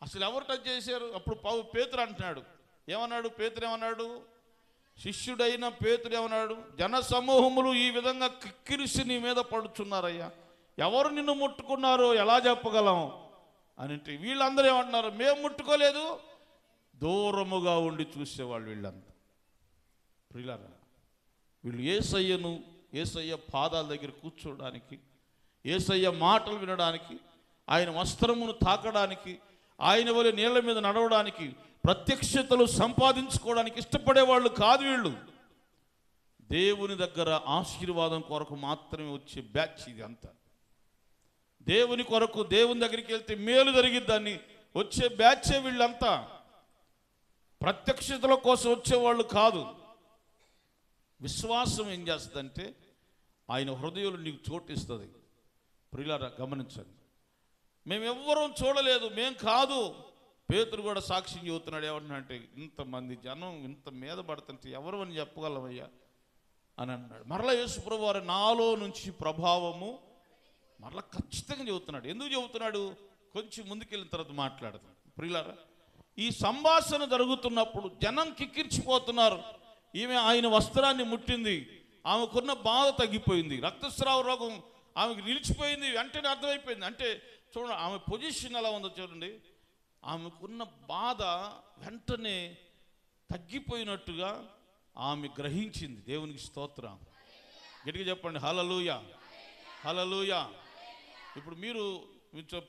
అసలు ఎవరు టచ్ చేశారు? అప్పుడు పేతురు అంటున్నాడు. ఏమన్నాడు పేతురు? ఏమన్నాడు? శిష్యుడైన పేతురు ఏమన్నాడు? జన సమూహములు ఈ విధంగా కిక్కిరిసి నీ మీద పడుచున్నారయ్యా, ఎవరు నిన్ను ముట్టుకున్నారో ఎలా చెప్పగలం అని. వీళ్ళందరూ ఏమంటున్నారు? మేము ముట్టుకోలేదు, దూరముగా ఉండి చూసేవాళ్ళు వీళ్ళంతా. ప్రియులారా, వీళ్ళు యేసయ్య పాదాల దగ్గర కూర్చోడానికి, యేసయ్య మాటలు వినడానికి, ఆయన వస్త్రమును తాకడానికి, ఆయన వలె నీళ్ల మీద నడవడానికి, ప్రత్యక్షతలు సంపాదించుకోవడానికి ఇష్టపడేవాళ్ళు కాదు వీళ్ళు. దేవుని దగ్గర ఆశీర్వాదం కొరకు మాత్రమే వచ్చే బ్యాచ్ ఇది అంతా. దేవుని కొరకు, దేవుని దగ్గరికి వెళ్తే మేలు జరిగిద్దని వచ్చే బ్యాచే వీళ్ళంతా. ప్రత్యక్షతల కోసం వచ్చేవాళ్ళు కాదు. విశ్వాసం ఏం చేస్తుందంటే ఆయన హృదయంలో నీకు చోటిస్తుంది. ప్రియులారా గమనించండి, మేమెవ్వరూ చూడలేదు, మేం కాదు. పేతురు కూడా సాక్ష్యం చెబుతున్నాడు. ఏమంటున్నాడంటే ఇంతమంది జనం ఇంత మీద పడుతుంటే ఎవరు అని చెప్పగలమయ్యా అని అన్నాడు. మరలా యేసుప్రభువు వారు నాలో నుంచి ప్రభావము మరలా ఖచ్చితంగా చెబుతున్నాడు. ఎందుకు చెబుతున్నాడు? కొంచెం ముందుకెళ్ళిన తర్వాత మాట్లాడతాం. ప్రియులారా, ఈ సంభాషణ జరుగుతున్నప్పుడు జనం కిక్కిర్చిపోతున్నారు. ఈమె ఆయన వస్త్రాన్ని ముట్టింది, ఆమెకున్న బాధ తగ్గిపోయింది, రక్తస్రావ రోగం ఆమెకు నిలిచిపోయింది. వెంటనే అర్థమైపోయింది. అంటే చూడండి ఆమె పొజిషన్ ఎలా ఉందో చూడండి. ఆమెకున్న బాధ వెంటనే తగ్గిపోయినట్టుగా ఆమె గ్రహించింది. దేవునికి స్తోత్రం. గట్టిగా చెప్పండి హల్లెలూయా, హల్లెలూయా. ఇప్పుడు మీరు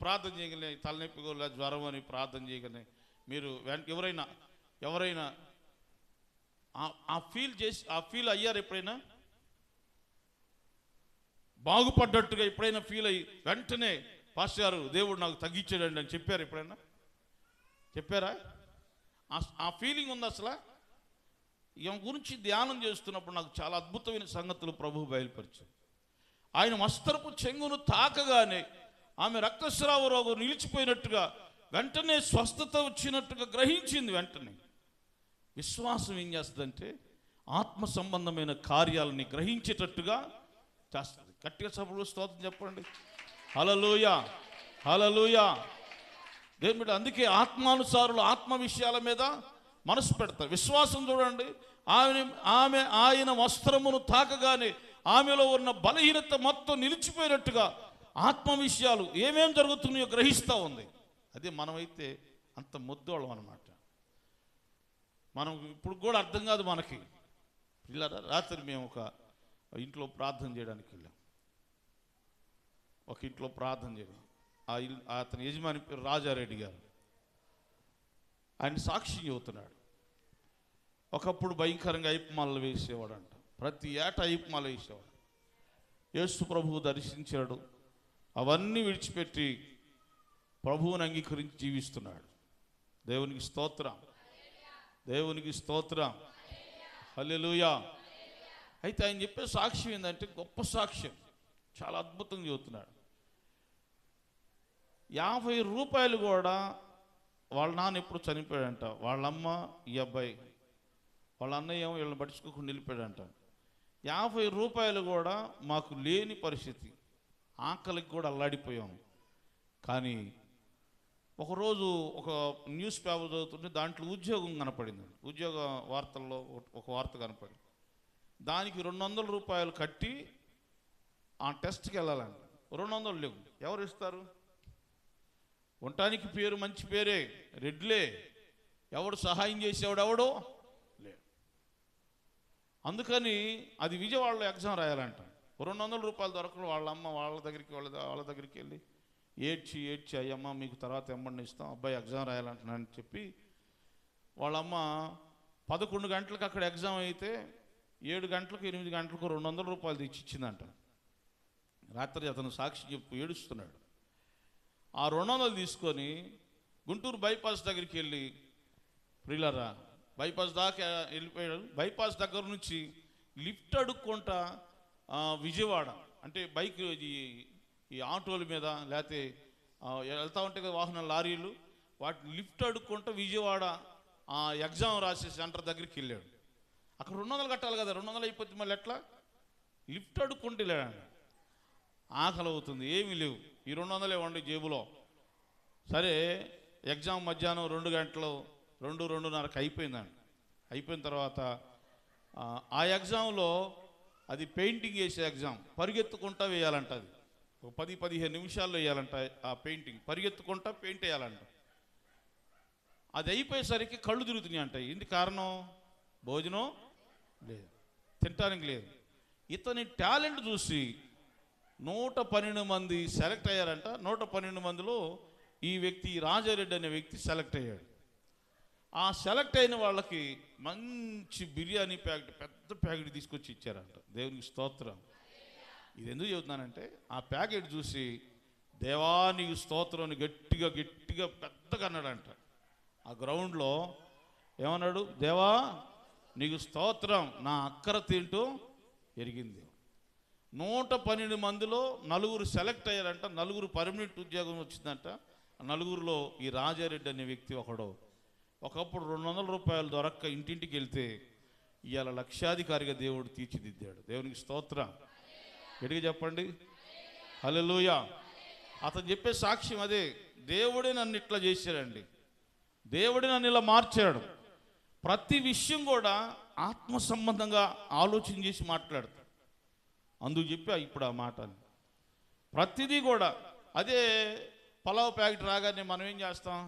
ప్రార్థన చేయగలే, తలనొప్పి జ్వరం అని ప్రార్థన చేయగలే, మీరు ఎవరైనా ఆ ఫీల్ అయ్యారు? ఎప్పుడైనా బాగుపడ్డట్టుగా ఎప్పుడైనా ఫీల్ అయ్యి వెంటనే పాస్టర్ గారు దేవుడు నాకు తగ్గించాడండి అని చెప్పారు? ఎప్పుడైనా చెప్పారా? ఆ ఫీలింగ్ ఉంది. అసలు ఈమె గురించి ధ్యానం చేస్తున్నప్పుడు నాకు చాలా అద్భుతమైన సంగతులు ప్రభువు బయలుపరిచారు. ఆయన వస్త్రపు చెంగును తాకగానే ఆమె రక్తస్రావ రోగం నిలిచిపోయినట్టుగా, వెంటనే స్వస్థత వచ్చినట్టుగా గ్రహించింది. వెంటనే విశ్వాసం ఏం చేస్తుందంటే ఆత్మ సంబంధమైన కార్యాలని గ్రహించేటట్టుగా చేస్తుంది. గట్టిగా సభలో స్తోత్రం చెప్పండి. హల్లెలూయా, హల్లెలూయా. దేవుని బిడ్డ, అందుకే ఆత్మానుసారులు ఆత్మ విషయాల మీద మనసు పెడతారు. విశ్వాసం చూడండి, ఆయన వస్త్రమును తాకగానే ఆమెలో ఉన్న బలహీనత మొత్తం నిలిచిపోయినట్టుగా ఆత్మ విషయాలు ఏమేం జరుగుతున్నాయో గ్రహిస్తూ ఉంది. అదే మనమైతే అంత ముద్దోళం అన్నమాట. మనం ఇప్పుడు కూడా అర్థం కాదు మనకి. పిల్లరా, రాత్రి మేము ఒక ఇంట్లో ప్రార్థన చేయడానికి వెళ్ళాం. ఒక ఇంట్లో ప్రార్థన చేయడం, అతని యజమాని పేరు రాజారెడ్డి గారు. ఆయన సాక్ష్యం చెబుతున్నాడు. ఒకప్పుడు భయంకరంగా అయ్యప్పమాలలు వేసేవాడంట. ప్రతి ఏటా అయ్యప్పమాల వేసేవాడు. యేసు ప్రభువు దర్శించాడు. అవన్నీ విడిచిపెట్టి ప్రభువుని అంగీకరించి జీవిస్తున్నాడు. దేవునికి స్తోత్రం, దేవునికి స్తోత్రం, హల్లెలూయా. అయితే ఆయన చెప్పే సాక్ష్యం ఏంటంటే గొప్ప సాక్ష్యం, చాలా అద్భుతంగా చెబుతున్నాడు. 50 రూపాయలు కూడా వాళ్ళ నాన్న ఎప్పుడు చనిపోయాడంట. వాళ్ళమ్మ, ఈ అబ్బాయి, వాళ్ళ అన్నయ్య ఏమో వీళ్ళని పట్టించుకోకుండా వెళ్ళిపోయాడంట. 50 రూపాయలు కూడా మాకు లేని పరిస్థితి, ఆకలికి కూడా అల్లాడిపోయాము. కానీ ఒకరోజు ఒక న్యూస్ పేపర్ చదువుతుంటే దాంట్లో ఉద్యోగం కనపడింది. ఉద్యోగ వార్తల్లో ఒక వార్త కనపడింది. దానికి 200 రూపాయలు కట్టి ఆ టెస్ట్కి వెళ్ళాలంట. 200 లేవు. ఎవరు ఇస్తారు? ఉండటానికి పేరు మంచి పేరే, రెడ్లే. ఎవడు సహాయం చేసేవాడు ఎవడో లే. అందుకని అది విజయవాడలో ఎగ్జామ్ రాయాలంట. 200 రూపాయలు దొరకరు. వాళ్ళ అమ్మ వాళ్ళ దగ్గరికి వెళ్ళి ఏడ్చి అయ్యమ్మ మీకు తర్వాత ఎమ్మడిని ఇస్తాం, అబ్బాయి ఎగ్జామ్ రాయాలంటున్నానని చెప్పి వాళ్ళమ్మ 11 గంటలకు అక్కడ ఎగ్జామ్ అయితే 7 గంటలకు 8 గంటలకు 200 రూపాయలు తెచ్చి ఇచ్చిందంట. రాత్రి అతను సాక్షి చెప్పు ఏడుస్తున్నాడు. ఆ 200 తీసుకొని గుంటూరు బైపాస్ దగ్గరికి వెళ్ళి, ప్రియులారా, బైపాస్ దాకా వెళ్ళిపోయాడు. బైపాస్ దగ్గర నుంచి లిఫ్ట్ అడుక్కుంటా విజయవాడ, అంటే బైక్ ఈ ఆటోల మీద లేకపోతే వెళ్తూ ఉంటాయి కదా వాహనాలు, లారీలు, వాటిని లిఫ్ట్ అడుక్కుంటా విజయవాడ ఎగ్జామ్ రాసే సెంటర్ దగ్గరికి వెళ్ళాడు. అక్కడ 200 కట్టాలి కదా, 200 అయిపోతే మళ్ళీ ఎట్లా? లిఫ్ట్ అడుక్కుంటూ వెళ్ళాడు. ఆకలి అవుతుంది, ఏమీ లేవు, ఈ 200 ఇవ్వండి జేబులో. సరే, ఎగ్జామ్ మధ్యాహ్నం 2 గంటలు 2:30కి అయిపోయిందండి. అయిపోయిన తర్వాత ఆ ఎగ్జామ్లో అది పెయింటింగ్ వేసే ఎగ్జామ్, పరిగెత్తుకుంటా వేయాలంట. అది ఒక 10-15 నిమిషాల్లో వేయాలంట. ఆ పెయింటింగ్ పరిగెత్తుకుంటా పెయింట్ వేయాలంట. అది అయిపోయేసరికి కళ్ళు తిరుగుతున్నాయి అంట. ఏంటి కారణం? భోజనం లేదు, తినటానికి లేదు. ఇతని టాలెంట్ చూసి 112 మంది సెలెక్ట్ అయ్యారంట. 112 మందిలో ఈ వ్యక్తి రాజారెడ్డి అనే వ్యక్తి సెలెక్ట్ అయ్యాడు. ఆ సెలెక్ట్ అయిన వాళ్ళకి మంచి బిర్యానీ ప్యాకెట్, పెద్ద ప్యాకెట్ తీసుకొచ్చి ఇచ్చారంట. దేవునికి స్తోత్రం. ఇది ఎందుకు చెబుతున్నానంటే ఆ ప్యాకెట్ చూసి దేవానికి స్తోత్రం అని గట్టిగా పెద్దగా అన్నాడంట. ఆ గ్రౌండ్లో ఏమన్నాడు? దేవా నీకు స్తోత్రం, నా అక్కర తింటూ ఎరిగింది. 112 మందిలో 4 సెలెక్ట్ అయ్యారంట. 4 పర్మనెంట్ ఉద్యోగం వచ్చిందంట. 4లో ఈ రాజారెడ్డి అనే వ్యక్తి ఒకడు. ఒకప్పుడు 200 రూపాయలు దొరక్క ఇంటింటికి వెళ్తే ఇవాళ లక్షాధికారిగా దేవుడు తీర్చిదిద్దాడు. దేవునికి స్తోత్రం. గట్టిగా చెప్పండి, హల్లెలూయా. అతను చెప్పే సాక్ష్యం అదే. దేవుడే నన్ను ఇట్లా చేశాడండి, దేవుడే నన్ను ఇలా మార్చాడు. ప్రతి విషయం కూడా ఆత్మ సంబంధంగా ఆలోచన చేసి మాట్లాడతాడు. అందుకు చెప్పా ఇప్పుడు ఆ మాటని. ప్రతిదీ కూడా అదే. పలావ్ ప్యాకెట్ రాగానే మనం ఏం చేస్తాం?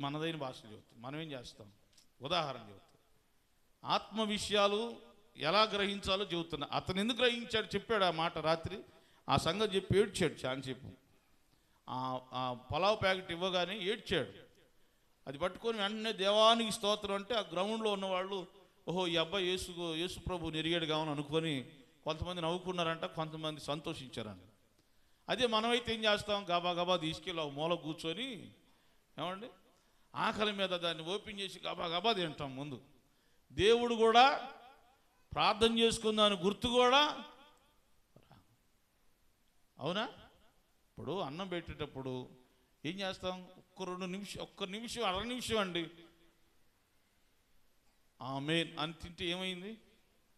మనదైన భాషలు చెబుతాం. మనం ఏం చేస్తాం? ఉదాహరణ చెబుతాం. ఆత్మ విషయాలు ఎలా గ్రహించాలో చెబుతున్నా. అతను ఎందుకు గ్రహించాడు చెప్పాడు ఆ మాట రాత్రి. ఆ సంగతి చెప్పి ఏడ్చాడు చాలాసేపు. ఆ పలావ్ ప్యాకెట్ ఇవ్వగానే ఏడ్చాడు. అది పట్టుకొని వెంటనే దేవానికి స్తోత్రం అంటే ఆ గ్రౌండ్లో ఉన్నవాళ్ళు, ఓహో ఈ అబ్బాయి యేసు ప్రభు నెరిగాడు కావని అనుకొని కొంతమంది నవ్వుకున్నారంట, కొంతమంది సంతోషించారంట. అదే మనమైతే ఏం చేస్తాం? గబా తీసుకెళ్ళి ఒక మూల కూర్చొని, ఏమండి, ఆకలి మీద దాన్ని ఓపెన్ చేసి గబా తింటాం ముందు. దేవుడు కూడా ప్రార్థన చేసుకుందాని గుర్తు కూడా, అవునా? ఇప్పుడు అన్నం పెట్టేటప్పుడు ఏం చేస్తాం? ఒక్క నిమిషం అర నిమిషం అండి ఆమేన్ అని తింటే ఏమైంది?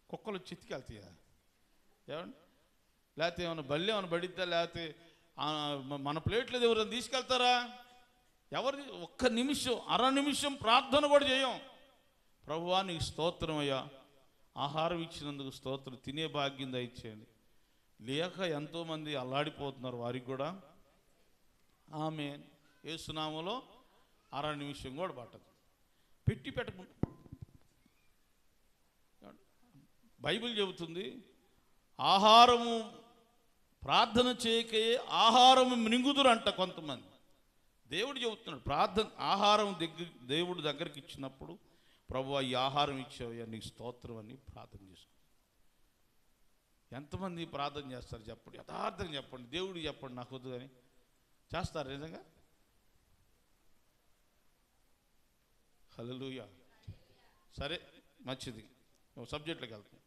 కుక్కలు చితికెళ్తాయా? ఏమండి? లేకపోతే ఏమైనా బల్లి ఏమైనా పడిద్దా? లేకపోతే మన ప్లేట్లేదు ఎవరైనా తీసుకెళ్తారా? ఎవరి? ఒక్క నిమిషం అర నిమిషం ప్రార్థన కూడా చేయం. ప్రభువా నీకు స్తోత్రం అయ్యా, ఆహారం ఇచ్చినందుకు స్తోత్రం, తినే భాగ్యం దయచేయండి. లేక ఎంతోమంది అల్లాడిపోతున్నారు, వారికి కూడా ఆమేన్. యేసునామములో అర నిమిషం కూడా పట్టదు. పెట్టకుండా బైబిల్ చెబుతుంది, ఆహారము ప్రార్థన చేయకే ఆహారము మింగుదురంట కొంతమంది. దేవుడు చెబుతున్నాడు, ప్రార్థన ఆహారం దేవుడు దగ్గరికి ఇచ్చినప్పుడు, ప్రభువా ఈ ఆహారం ఇచ్చావయ్యా నీకు స్తోత్రం అని ప్రార్థన చేసుకో. ఎంతమంది ప్రార్థన చేస్తారు చెప్పండి, యథార్థంగా చెప్పండి, దేవుడికి చెప్పండి నాకు వద్దు అని చేస్తారు నిజంగా? హల్లెలూయా. సరే మంచిది, సబ్జెక్ట్లోకి వెళ్తాం.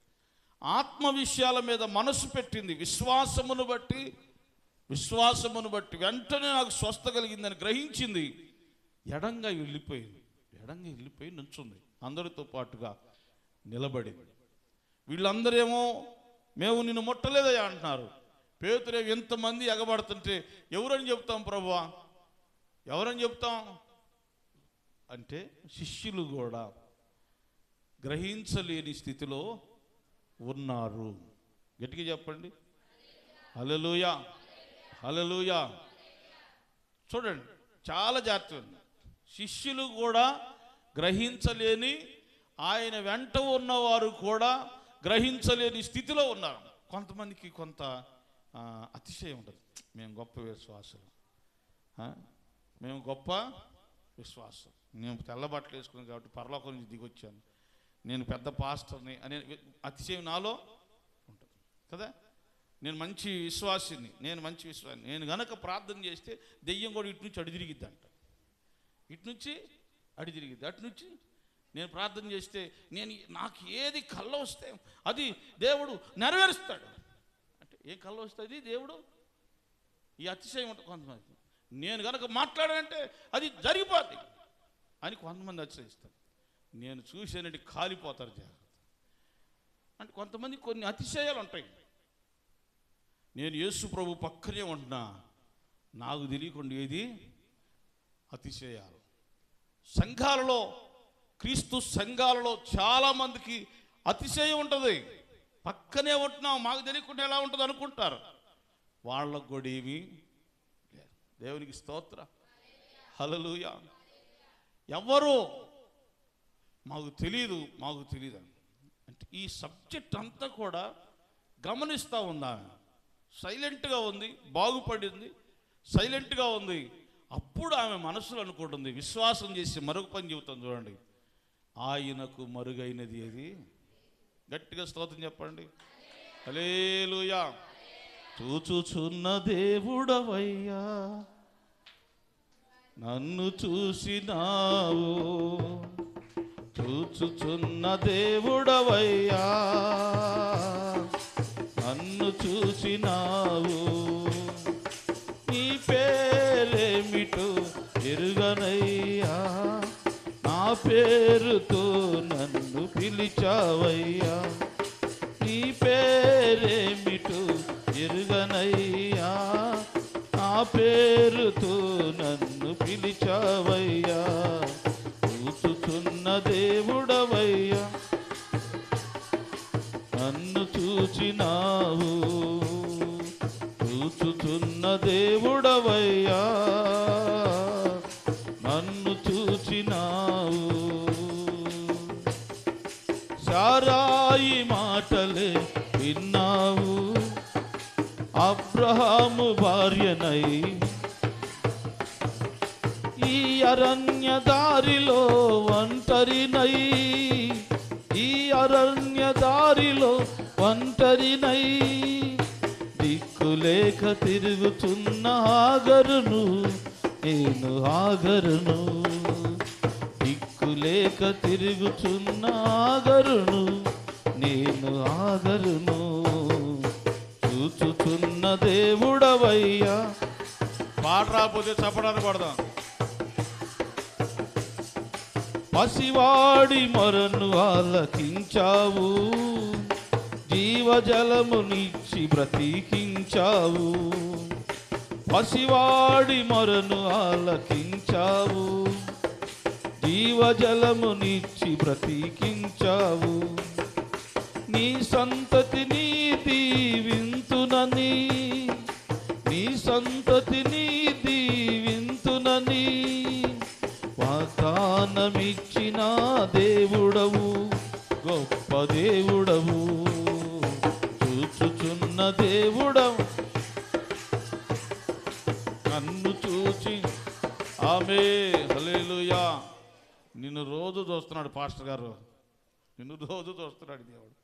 ఆత్మ విషయాల మీద మనసు పెట్టింది, విశ్వాసమును బట్టి వెంటనే నాకు స్వస్థ కలిగిందని గ్రహించింది. ఎడంగా వెళ్ళిపోయి నుంచుంది, అందరితో పాటుగా నిలబడింది. వీళ్ళందరేమో మేము నిన్ను ముట్టలేదయ్యా అంటున్నారు. పేతురు ఎంతమంది ఎగబడుతుంటే ఎవరని చెప్తాం ప్రభువా, ఎవరని చెప్తాం అంటే శిష్యులు కూడా గ్రహించలేని స్థితిలో ఉన్నారు. గట్టిగా చెప్పండి హల్లెలూయా, హల్లెలూయా. చూడండి చాలా జాగ్రత్త. శిష్యులు కూడా గ్రహించలేని, ఆయన వెంట ఉన్నవారు కూడా గ్రహించలేని స్థితిలో ఉన్నారు. కొంతమందికి కొంత అతిశయం ఉంటుంది, మేము గొప్ప విశ్వాసులు, మేము గొప్ప విశ్వాసం, నేను తెల్ల బట్టలు వేసుకున్నాను కాబట్టి పరలోకం నుంచి దిగొచ్చాను, నేను పెద్ద పాస్టర్ని అనే అతిశయం నాలో ఉంటుంది కదా. నేను మంచి విశ్వాసిని, నేను గనక ప్రార్థన చేస్తే దెయ్యం కూడా ఇటు నుంచి అడిదిరిగిద్ది అంట, ఇటు నుంచి అడిదిరిగిద్ది, అటు నుంచి నేను ప్రార్థన చేస్తే నాకు ఏది కళ్ళ వస్తే అది దేవుడు నెరవేరుస్తాడు అంటే ఏ కళ్ళ వస్తుంది దేవుడు, ఈ అతిశయం ఉంటుంది కొంతమంది. నేను కనుక మాట్లాడానంటే అది జరిగిపోద్ది అని కొంతమంది అతిశయిస్తారు. నేను చూసానంటే కాలిపోతారు జాగ్రత్త అంటే కొంతమంది కొన్ని అతిశయాలు ఉంటాయి. నేను యేసు ప్రభు పక్కనే ఉంటున్నా, నాకు తెలియకుండా ఏది అతిశయాలు. సంఘాలలో, క్రీస్తు సంఘాలలో చాలామందికి అతిశయం ఉంటుంది. పక్కనే ఉంటున్నాం, మాకు తెలియకుండా ఎలా ఉంటుంది అనుకుంటారు. వాళ్ళకు కూడా ఏమీ లేదు. దేవునికి స్తోత్ర, హల్లెలూయా. ఎవరు మాకు తెలియదు అంటే ఈ సబ్జెక్ట్ అంతా కూడా గమనిస్తూ ఉందా, సైలెంట్గా ఉంది, బాగుపడింది, సైలెంట్గా ఉంది. అప్పుడు ఆమె మనసులో అనుకుంటుంది, విశ్వాసం చేసి మరొక పని చెబుతుంది చూడండి, ఆయనకు మరుగైనది ఏది. గట్టిగా స్తోత్రం చెప్పండి హల్లెలూయా. చూచుచున్న దేవుడవయ్యా నన్ను చూసినావు, చూచుచున్న దేవుడవయ్యా నన్ను చూసినావు, నీ పేరేమిటో ఎరుగనయ్యా, నా పేరుతో నన్ను పిలిచావయ్యా, నీ పేరేమిటో ఎరుగనయ్యా, నా పేరుతో నన్ను పిలిచావయ్యా, చూచుచున్న దేవుడవయ్యా నన్ను చూచినావు, చూచుచున్న దేవుడవయ్యా నన్ను చూచినావు. శారాయి మాటలే విన్నావు, అబ్రహాము భార్యనై ఈ అరణ్య దారిలో ఒంటరినై, ఈ అరణ్య దారిలో ఒంటరినై, దిక్కులేక తిరుగుతున్న ఆగరును నేను, ఆగరును దిక్కులేక తిరుగుతున్న ఆగరును నేను, ఆగరును చూచుచున్న దేవుడవయ్యా. పాట రాకపోతే చెప్పడానికి పడదాం. పసివాడి మొరను ఆలకించావు, జీవజలమునిచ్చి బ్రతికించావు, పసివాడి మొరను ఆలకించావు, జీవజలమునిచ్చి బ్రతికించావు, నీ సంతతిని దీవింతునని, నీ సంతతిని దీవింతునని వాగ్దానమిచ్చిన దేవుడవు, గొప్ప దేవుడవు, చూచుచున్న దేవుడవు, నన్ను చూచి ఆమె హల్లెలూయా. నిన్ను రోజు చూస్తున్నాడు పాస్టర్ గారు, నిన్ను రోజు చూస్తున్నాడు దేవుడు.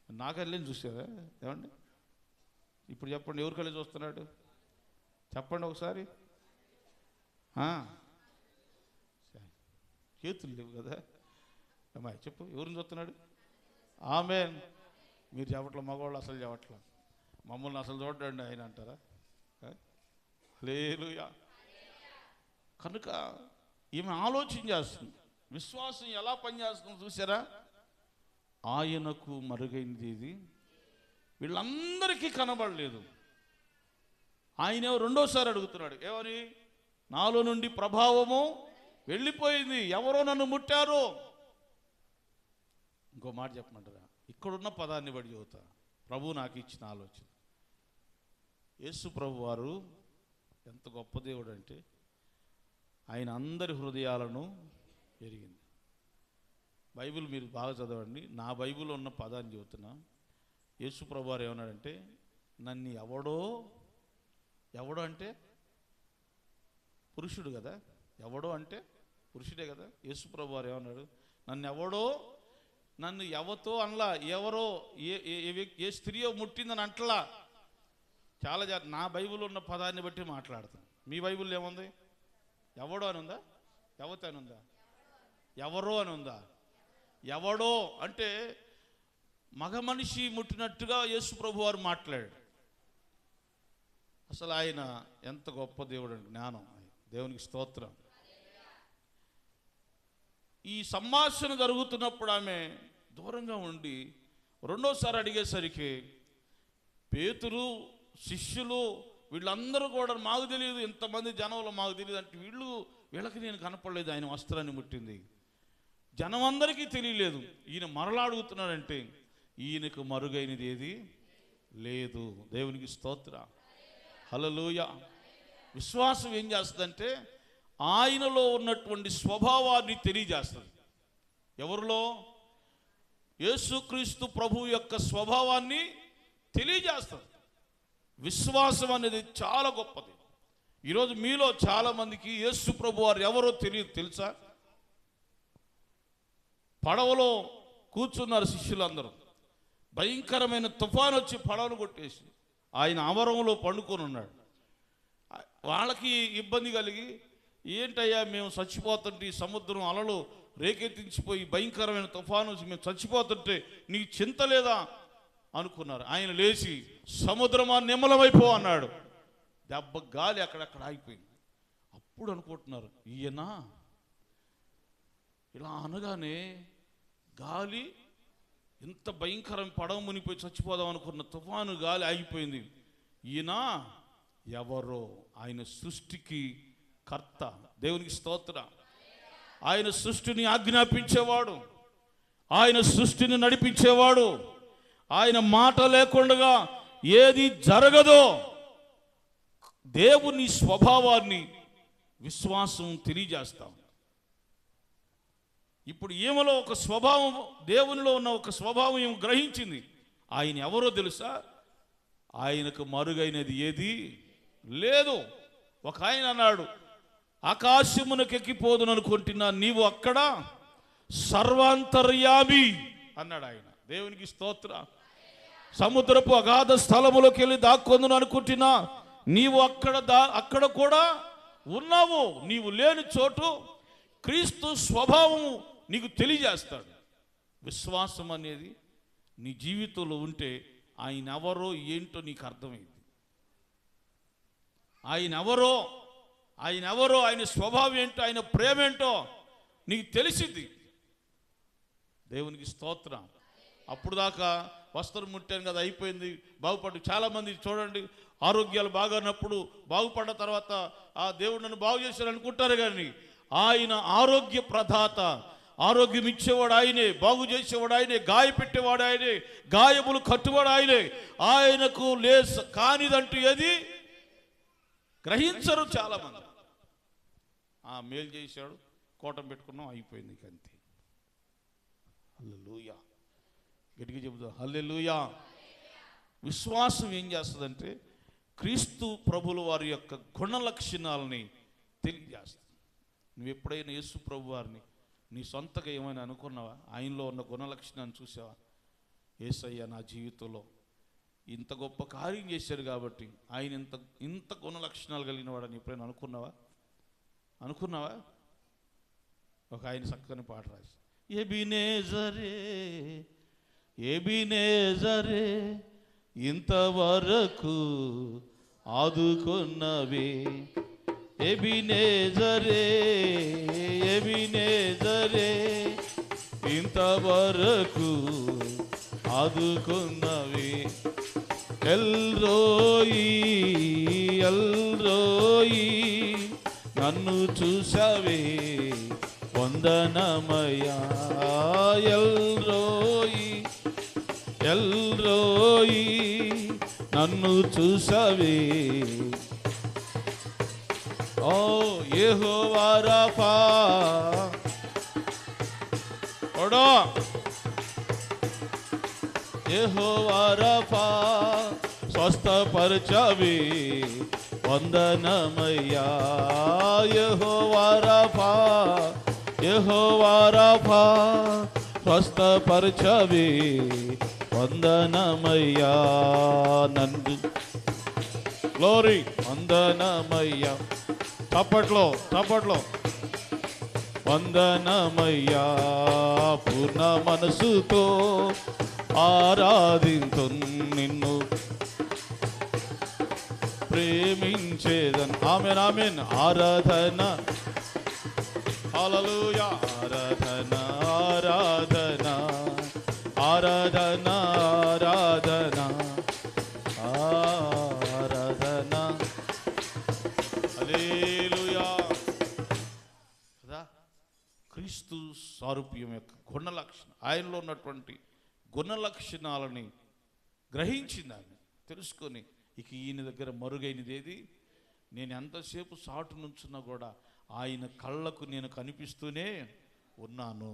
నాకెళ్ళి చూసారా ఏమండి? ఇప్పుడు చెప్పండి, ఎవరికెళ్ళి చూస్తున్నాడు చెప్పండి ఒకసారి. చేతులు లేవు కదా అమ్మాయి, చెప్పు ఎవరిని చూస్తున్నాడు? ఆమేన్. మీరు చెప్పట్ల, మగవాళ్ళు అసలు చెప్పట్ల, మమ్మల్ని అసలు చూడండి ఆయన అంటారా? హల్లెలూయా. కనుక ఈమె ఆలోచన చేస్తుంది, విశ్వాసం ఎలా పనిచేస్తుందో చూసారా? ఆయనకు మరుగైంది ఇది వీళ్ళందరికీ కనబడలేదు. ఆయన రెండోసారి అడుగుతున్నాడు, ఏమని? నాలో నుండి ప్రభావము వెళ్ళిపోయింది, ఎవరో నన్ను ముట్టారు. ఇంకో మాట చెప్పమంటారా? ఇక్కడున్న పదాన్ని బట్టి చెబుతా, ప్రభు నాకు ఇచ్చిన ఆలోచన. యేసు ప్రభు వారు ఎంత గొప్ప దేవుడు అంటే, ఆయన అందరి హృదయాలను ఎరిగింది. బైబిల్ మీరు బాగా చదవండి, నా బైబిల్లో ఉన్న పదాన్ని చెబుతున్నా. యేసు ప్రభు వారు ఏమన్నాడంటే, నన్ను ఎవడో అంటే పురుషుడు కదా, ఎవడో అంటే పురుషుడే కదా. యేసు ప్రభు వారు ఏమన్నాడు? నన్ను ఎవతో అనలా, ఎవరో ఏ స్త్రీయో ముట్టిందని అంటలా. చాలా నా బైబిల్లో ఉన్న పదాన్ని బట్టి మాట్లాడతాను. మీ బైబిల్లో ఏముంది? ఎవడో అని ఉందా? ఎవతో అని ఉందా? ఎవరో అని ఉందా? ఎవడో అంటే మగ మనిషి ముట్టినట్టుగా యేసు ప్రభు వారు మాట్లాడాడు. అసలు ఆయన ఎంత గొప్ప దేవుడు అండి, జ్ఞానం. దేవునికి స్తోత్రం. ఈ సంభాషణ జరుగుతున్నప్పుడు ఆమె దూరంగా ఉండి రెండోసారి అడిగేసరికి పేతురు, శిష్యులు వీళ్ళందరూ కూడా, మాకు తెలియదు, ఇంతమంది జనంలో మాకు తెలియదు అంటే వీళ్ళకి నేను కనపడలేదు, ఆయన వస్త్రాన్ని ముట్టింది. జనం అందరికీ తెలియలేదు. ఈయన మరలా అడుగుతున్నాడంటే ఈయనకు మరుగైనది ఏది లేదు. దేవునికి స్తోత్ర. హల్లెలూయా. విశ్వాసం ఏం చేస్తుందంటే ఆయనలో ఉన్నటువంటి స్వభావాన్ని తెలియజేస్తుంది. ఎవరిలో? యేసుక్రీస్తు ప్రభు యొక్క స్వభావాన్ని తెలియజేస్తుంది. విశ్వాసం అనేది చాలా గొప్పది. ఈరోజు మీలో చాలామందికి యేసు ప్రభు వారు ఎవరో తెలియదు, తెలుసా? పడవలో కూర్చున్నారు శిష్యులందరూ, భయంకరమైన తుఫాను వచ్చి పడవను కొట్టేసి ఆయన ఆవరణలో పండుకొని ఉన్నాడు. వాళ్ళకి ఇబ్బంది కలిగి, ఏంటయ్యా మేము చచ్చిపోతుంటే, సముద్రం అలలు రేకెత్తించిపోయి భయంకరమైన తుఫాను మేము చచ్చిపోతుంటే నీకు చింత లేదా అనుకున్నారు. ఆయన లేచి సముద్రమా నిమ్మలమైపో అన్నాడు. దెబ్బ గాలి అక్కడక్కడ ఆగిపోయింది. అప్పుడు అనుకుంటున్నారు, ఈయన ఇలా అనగానే గాలి ఇంత భయంకరం, పడవ మునిపోయి చచ్చిపోదాం అనుకున్న తుఫాను గాలి ఆగిపోయింది. ఈయన ఎవరో? ఆయన సృష్టికి కర్త. దేవునికి స్తోత్రం. ఆయన సృష్టిని ఆజ్ఞాపించేవాడు, ఆయన సృష్టిని నడిపించేవాడు. ఆయన మాట లేకుండా ఏది జరగదో. దేవుని స్వభావాన్ని విశ్వాసం తెలియజేస్తాం. ఇప్పుడు ఈమెలో ఒక స్వభావం, దేవునిలో ఉన్న ఒక స్వభావం ఏమి గ్రహించింది. ఆయన ఎవరో తెలుసా? ఆయనకు మరుగైనది ఏది లేదు. ఒక ఆయన అన్నాడు, ఆకాశమునకెక్కిపోదును అనుకుంటున్నా, నీవు అక్కడ సర్వాంతర్యామి అన్నాడు ఆయన. దేవునికి స్తోత్ర. సముద్రపు అగాధ స్థలములోకి వెళ్ళి దాక్కొందును అనుకుంటున్నా, నీవు అక్కడ కూడా ఉన్నావు. నీవు లేని చోటు క్రీస్తు స్వభావము నీకు తెలియజేస్తాడు. విశ్వాసం అనేది నీ జీవితంలో ఉంటే ఆయన ఎవరో ఏంటో నీకు అర్థమైంది. ఆయన ఎవరో ఆయన స్వభావం ఏంటో, ఆయన ప్రేమ ఏంటో నీకు తెలిసింది. దేవునికి స్తోత్రం. అప్పుడు దాకా వస్త్రం ముట్టాను కదా, అయిపోయింది, బాగుపడు. చాలామంది చూడండి, ఆరోగ్యాలు బాగున్నప్పుడు బాగుపడ్డ తర్వాత ఆ దేవుడు నన్ను బాగు చేశారు అనుకుంటారు. కానీ ఆయన ఆరోగ్య ప్రదాత, ఆరోగ్యం ఇచ్చేవాడు ఆయనే, బాగు చేసేవాడు ఆయనే, గాయపెట్టేవాడు ఆయనే, గాయములు కట్టువాడు ఆయనే. ఆయనకు కానిదంటూ ఏది గ్రహించరు చాలామంది. మేలు చేశాడు, కోటం పెట్టుకున్నాం, అయిపోయింది, అంతే. హల్లెలూయా, గట్టిగా చెబుతా హల్లెలూయా. విశ్వాసం ఏం చేస్తుందంటే క్రీస్తు ప్రభుల వారి యొక్క గుణ లక్షణాలని తెలియజేస్తుంది. నువ్వు ఎప్పుడైనా యేసు ప్రభు వారిని నీ సొంతగా ఏమైనా అనుకున్నావా? ఆయనలో ఉన్న గుణ లక్షణాన్ని చూసావా? యేసయ్య నా జీవితంలో ఇంత గొప్ప కార్యం చేశాడు కాబట్టి ఆయన ఇంత గుణ లక్షణాలు కలిగిన వాడని ఎప్పుడైనా అనుకున్నావా? ఒక ఆయన చక్కని పాట రాసి, ఎబినేజరే ఎబినేజరే ఇంతవరకు ఆదుకున్నవే, ఎబినేజరే ఎబినేజరే ఇంతవరకు ఆదుకున్నవే, ఎల్రోయి ఎల్రోయి నన్ను చూసావే వందనమయ్యా, ఎల్రోయి ఎల్రోయి నన్ను చూసావే. ఓ యెహోవా రాఫా, ఓడో యెహోవా రాఫా స్వస్థపరచవే వందనమయ్యా, యెహోవా రాఫా యెహోవా రాఫా స్వస్థపరచవే వందనమయ్యా, నందు గ్లోరీ వందనమయ్యా, చప్పట్లో వందనమయ్యా, పూర్ణ మనసుతో ఆరాధింతు నిన్ను ప్రేమించేదన్. ఆమేన్ ఆమేన్. ఆరాధన హల్లెలూయా, ఆరాధన ఆరాధన ఆరాధన ఆరాధన ఆరాధన హల్లెలూయా. కదా క్రీస్తు సారూప్యం యొక్క గుణ లక్షణం, ఆయనలో ఉన్నటువంటి గుణ లక్షణాలని గ్రహించింది ఆయన, తెలుసుకొని ఇక ఈయన దగ్గర మరుగైనది ఏది? నేను ఎంతసేపు సాటు నుంచున్నా కూడా ఆయన కళ్ళకు నేను కనిపిస్తూనే ఉన్నాను.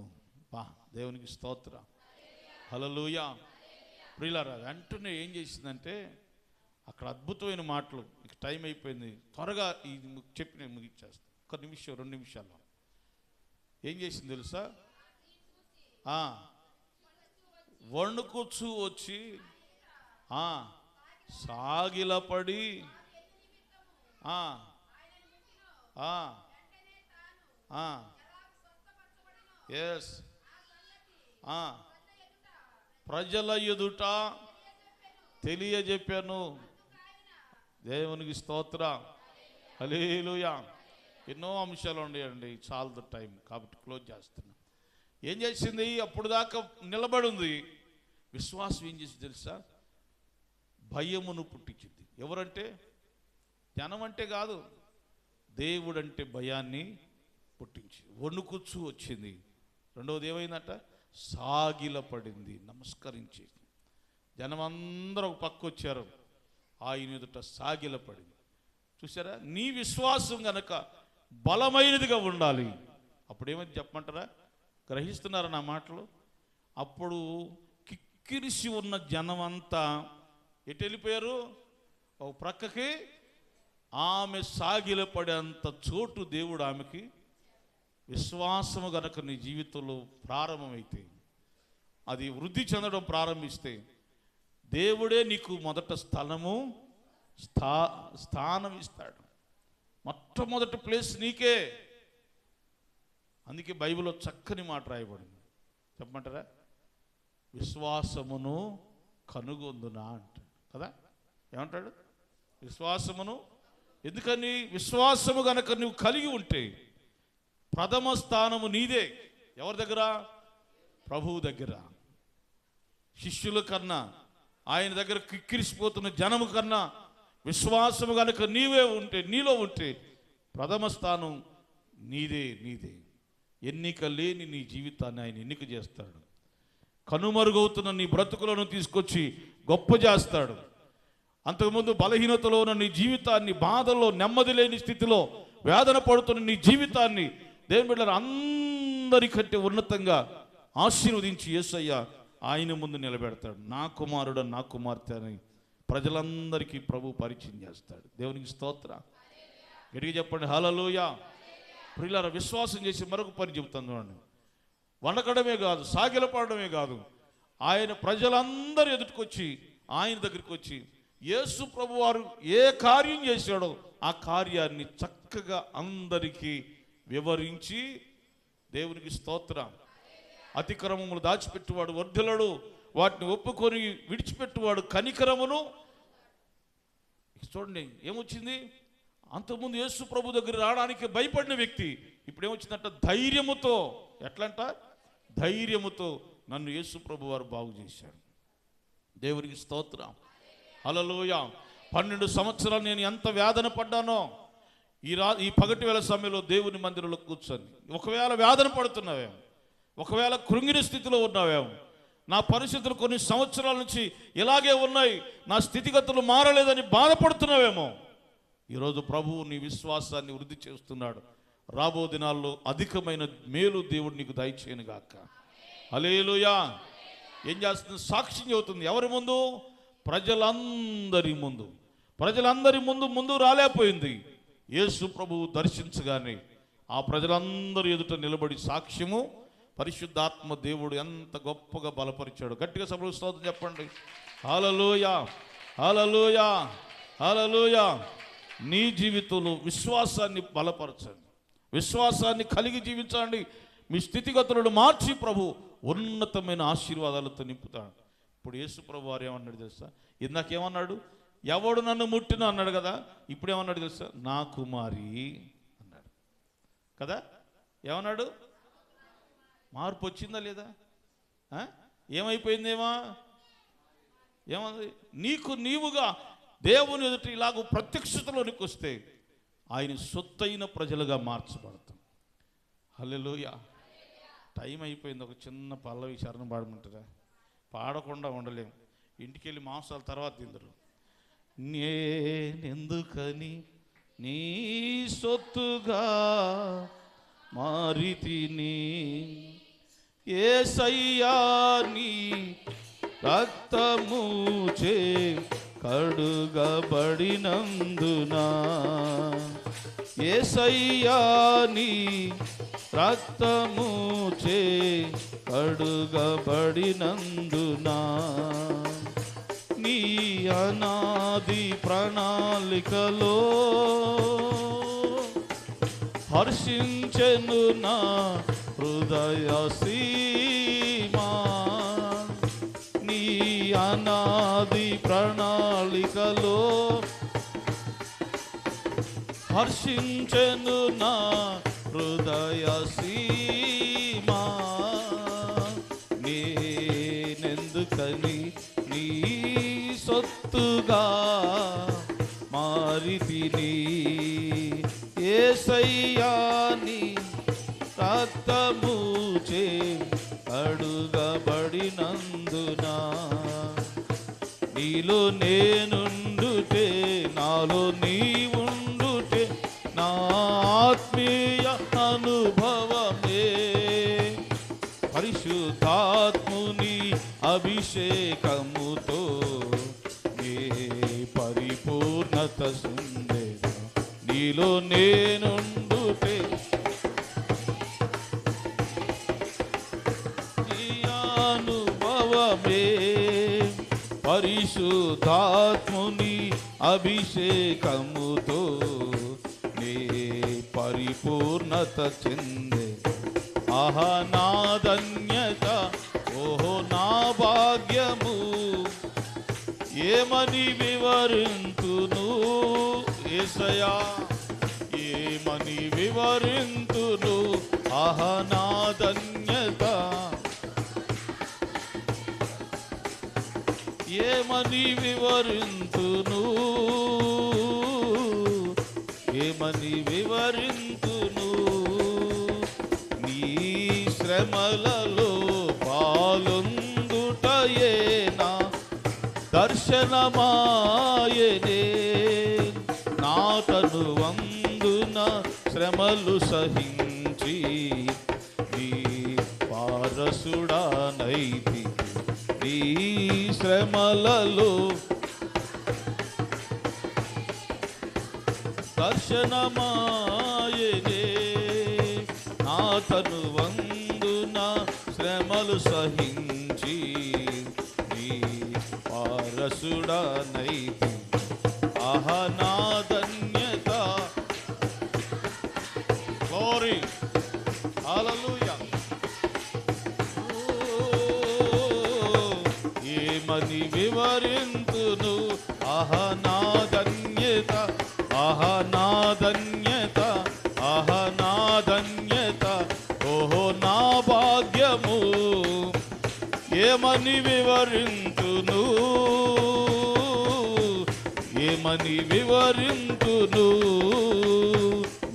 దేవునికి స్తోత్రం, హల్లెలూయా. ప్రియులారా, వెంటనే ఏం చేసిందంటే అక్కడ అద్భుతమైన మాటలు. ఇక టైం అయిపోయింది, త్వరగా ఇది చెప్పి నేను ముగిచ్చేస్తాను. ఒక నిమిషం 2 నిమిషాల్లో ఏం చేసింది తెలుసా? వణుకుచూ వచ్చి సాగిలపడి ఎస్ ప్రజల ఎదుట తెలియజెప్పాను. దేవునికి స్తోత్రం, హల్లెలూయా. ఎన్నో అంశాలు ఉన్నాయండి, చాలదు టైం కాబట్టి క్లోజ్ చేస్తున్నా. ఏం చేసింది? అప్పుడు దాకా నిలబడి ఉంది. విశ్వాసం ఏం చేసింది తెలుసా? భయమును పుట్టించింది. ఎవరంటే? జనం అంటే కాదు, దేవుడంటే భయాన్ని పుట్టించి వణుకుచూ వచ్చింది. రెండవది ఏమైందట? సాగిలపడింది, నమస్కరించి. జనమందరూ ఒక పక్క వచ్చారు, ఆయన ఎదుట సాగిలపడింది. చూసారా? నీ విశ్వాసం గనక బలమైనదిగా ఉండాలి. అప్పుడు ఏమైంది చెప్పమంటారా? గ్రహిస్తున్నారా నా మాటలు? అప్పుడు కిక్కిరిసి ఉన్న జనమంతా ఎటు వెళ్ళిపోయారు? ఒక ప్రక్కకి. ఆమె సాగిలపడేంత చోటు దేవుడు ఆమెకి, విశ్వాసము గనక నీ జీవితంలో ప్రారంభమైతే, అది వృద్ధి చెందడం ప్రారంభిస్తే, దేవుడే నీకు మొదట స్థానం ఇస్తాడు. మొట్టమొదటి ప్లేస్ నీకే. అందుకే బైబిల్లో చక్కని మాట రాయబడింది, చెప్పమంటారా? విశ్వాసమును కనుగొందునా అంటాడు కదా. ఏమంటాడు? విశ్వాసమును. ఎందుకని? విశ్వాసము గనక నువ్వు కలిగి ఉంటే ప్రథమ స్థానము నీదే. ఎవరి దగ్గర? ప్రభువు దగ్గర. శిష్యుల కన్నా, ఆయన దగ్గర కిక్కిరిసిపోతున్న జనము కన్నా విశ్వాసము కనుక నీలో ఉంటే ప్రథమ స్థానం నీదే. ఎన్నిక లేని నీ జీవితాన్ని ఆయన ఎన్నిక చేస్తాడు. కనుమరుగవుతున్న నీ బ్రతుకులను తీసుకొచ్చి గొప్ప చేస్తాడు. అంతకుముందు బలహీనతలో ఉన్న నీ జీవితాన్ని, బాధల్లో, నెమ్మది లేని స్థితిలో వేదన పడుతున్న నీ జీవితాన్ని దేవుని బిడ్డలారా అందరికంటే ఉన్నతంగా ఆశీర్వదించి యేసయ్య ఆయన ముందు నిలబెడతాడు. నా కుమారుడు, నా కుమార్తె అని ప్రజలందరికీ ప్రభు పరిచయం చేస్తాడు. దేవునికి స్తోత్రం. గట్టిగా చెప్పండి హల్లెలూయా. ప్రియులారా, విశ్వాసం చేసి మరొక పని చెబుతాను చూడండి. వణకడమే కాదు, సాగిలపడమే కాదు, ఆయన ప్రజలందరూ ఎదుటికొచ్చి ఆయన దగ్గరికి వచ్చి యేసు ప్రభు వారు ఏ కార్యం చేశాడో ఆ కార్యాన్ని చక్కగా అందరికీ వివరించి, దేవునికి స్తోత్రం, అతిక్రమములు దాచిపెట్టువాడు వర్ధిల్లడు, వాటిని ఒప్పుకొని విడిచిపెట్టువాడు కనికరమును. చూడండి ఏమొచ్చింది, అంతకుముందు యేసు ప్రభు దగ్గర రావడానికి భయపడిన వ్యక్తి ఇప్పుడు ఏమొచ్చిందంట, ధైర్యముతో. ఎట్లంట, ధైర్యముతో నన్ను యేసు ప్రభు వారు బాగు చేశాడు. దేవునికి స్తోత్రం, హల్లెలూయా. 12 సంవత్సరాలు నేను ఎంత వేదన పడ్డానో ఈ పగటి వేళ సమయంలో దేవుని మందిరంలో కూర్చొని, ఒకవేళ వేదన పడుతున్నావేమో, ఒకవేళ కృంగిన స్థితిలో ఉన్నావేమో, నా పరిస్థితులు కొన్ని సంవత్సరాల నుంచి ఇలాగే ఉన్నాయి, నా స్థితిగతులు మారలేదని బాధపడుతున్నావేమో, ఈరోజు ప్రభువు నీ విశ్వాసాన్ని వృద్ధి చేస్తున్నాడు. రాబో దినాల్లో అధికమైన మేలు దేవుడు నీకు దయచేయను గాక. హల్లెలూయా. ఏం చేస్తుంది, సాక్ష్యం చెబుతుంది. ఎవరి ముందు? ప్రజలందరి ముందు. ప్రజలందరి ముందు రాలేకపోయింది. యేసు ప్రభువు దర్శించగానే ఆ ప్రజలందరూ ఎదుట నిలబడి సాక్ష్యము, పరిశుద్ధాత్మ దేవుడు ఎంత గొప్పగా బలపరిచాడు. గట్టిగా సభలో స్తోత్రం చెప్పండి. హల్లెలూయా, హల్లెలూయా, హల్లెలూయా. నీ జీవితంలో విశ్వాసాన్ని బలపరచండి, విశ్వాసాన్ని కలిగి జీవించండి. మీ స్థితిగతులను మార్చి ప్రభు ఉన్నతమైన ఆశీర్వాదాలతో నింపుతాడు. ఇప్పుడు యేసు ప్రభు వారు ఏమన్నాడు తెలుసా? ఇందాకేమన్నాడు? ఎవడు నన్ను ముట్టిన అన్నాడు కదా. ఇప్పుడు ఏమన్నాడు తెలుసా? నా కుమారి అన్నాడు కదా. ఏమన్నాడు? మార్పు వచ్చిందా లేదా? ఏమైపోయిందేమా? ఏమన్నది? నీవుగా దేవుని ఎదుట ఇలాగ ప్రత్యక్షతలోనికి వస్తే ఆయన సొత్తైన ప్రజలుగా మార్చబడతాం. హల్లెలూయా. టైం అయిపోయింది. ఒక చిన్న పల్లవి శరణం పాడమంటారా? పాడకుండా ఉండలేము. ఇంటికి వెళ్ళి మాంసాల తర్వాత తిందరు. నేనెందుకని నీ సొత్తుగా మారితిని, యేసయ్యా నీ రక్తము చే కడుగబడినందునా, యేసయ్యా నీ రక్తము చే కడుగబడినందునా, నీ అనాది ప్రణాళికలో హర్షించెను నా హృదయ సీమా, నీ అనాది ప్రణాళికలో హర్షించెను నా హృదయ సీమా, నేనెందుకని నీ సొత్తుగా మారితిని, యేసయ్యా నీ రక్తము చే కడుగబడినందునా, నీలో నేనుండుటే నాలో నీవుండుటే నా ఆత్మీయ అనుభవమే, పరిశుద్ధాత్ముని అభిషేకముతో నీ పరిపూర్ణత సుందెను, నీలో నేనుండుటే నీ అనుభవమే, పరిశుద్ధాత్ముని అభిషేకముతో నీ పరిపూర్ణత చెందే. ఆహా నా ధన్యత, ఓహో నా భాగ్యము, ఏమని వివరింతును యేసయ్యా, ఏమని వివరింతును. ఆహా నా ధన్యత, ఏమని వివరింతును, ఏమని వివరింతును, నీ శ్రమలలో పాలొందుటయే నా దర్శనమాయనే. నా తనువందున శ్రమలు సహించి నీ వారసుడనైతి. నీ శ్రమలలో దర్శనమాయనే. నా తనువందున శ్రమలు సహించి నీ వారసుడనైతి. ఆహా నా ధన్యత. గ్లోరీ, హల్లెలూయా. ఏమని వివరింతును, ఆహా నా ధన్యత, ఆహా నా ధన్యత, ఆహా నా ధన్యత, ఓహో నా భాగ్యము. ఏమని వివరింతును, ఏమని వివరింతును,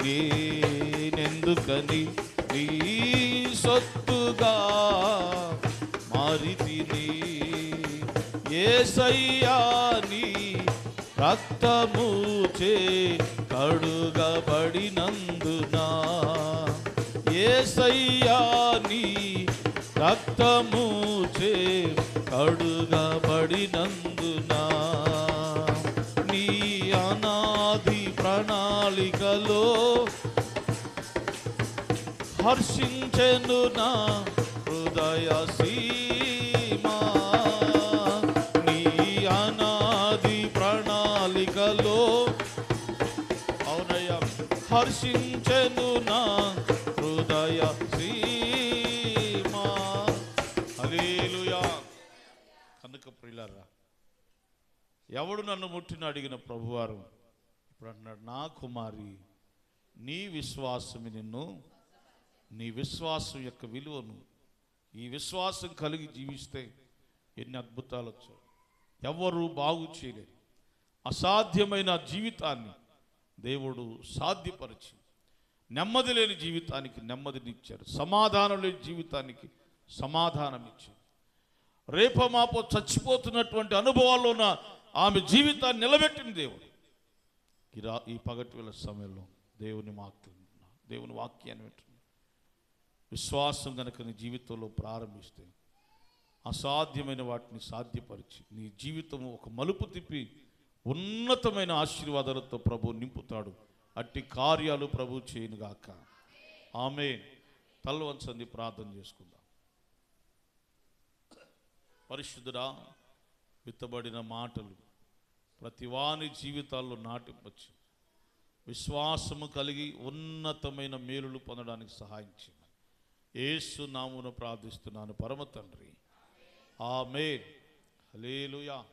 నేనెందుకని నీ సొత్తుగా మారితిని. యేసయ్యా నీ రక్తము చే కడుగబడినందున. యేసయ్యా నీ రక్తము చే కడుగబడినందున. నీ అనాది ప్రణాళికలో హర్షించెను నా హృదయ సీమా. నీ అనాది ప్రణాళికలో అవునయ్యా హర్షించెను నా హృదయ సీమా. హల్లెలూయా. కనుక ప్రియులారా, ఎవడు నన్ను ముట్టిన అడిగిన ప్రభువారు ఇప్పుడు అంటున్నాడు, నా కుమారి నీ విశ్వాసం నిన్ను, నీ విశ్వాసం యొక్క విలువను, ఈ విశ్వాసం కలిగి జీవిస్తే ఎన్ని అద్భుతాలు వచ్చాయి. ఎవరు బాగు చేయలేరు. అసాధ్యమైన జీవితాన్ని దేవుడు సాధ్యపరిచి నెమ్మది లేని జీవితానికి నెమ్మదినిచ్చారు. సమాధానం లేని జీవితానికి సమాధానం ఇచ్చారు. రేపమాపో చచ్చిపోతున్నటువంటి అనుభవాల్లో ఉన్న ఆమె జీవితాన్ని నిలబెట్టిన దేవుడు ఈ పగటి వేళ సమయంలో దేవుని వాక్యాన్ని వింటున్నాను. విశ్వాసం కనుక నీ జీవితంలో ప్రారంభిస్తే అసాధ్యమైన వాటిని సాధ్యపరిచి నీ జీవితము ఒక మలుపు తిప్పి ఉన్నతమైన ఆశీర్వాదాలతో ప్రభు నింపుతాడు. అట్టి కార్యాలు ప్రభు చేయనుగాక. ఆమేన్. తల వంచండి, ప్రార్థన చేసుకుందాం. పరిశుద్ధుడా, విత్తబడిన మాటలు ప్రతి వాని జీవితాల్లో నాటింపచ్చు. విశ్వాసము కలిగి ఉన్నతమైన మేలులు పొందడానికి సహాయం చేయమని యేసు నామమున ప్రార్థిస్తున్నాను పరమ తండ్రి. ఆమేన్. హల్లెలూయా.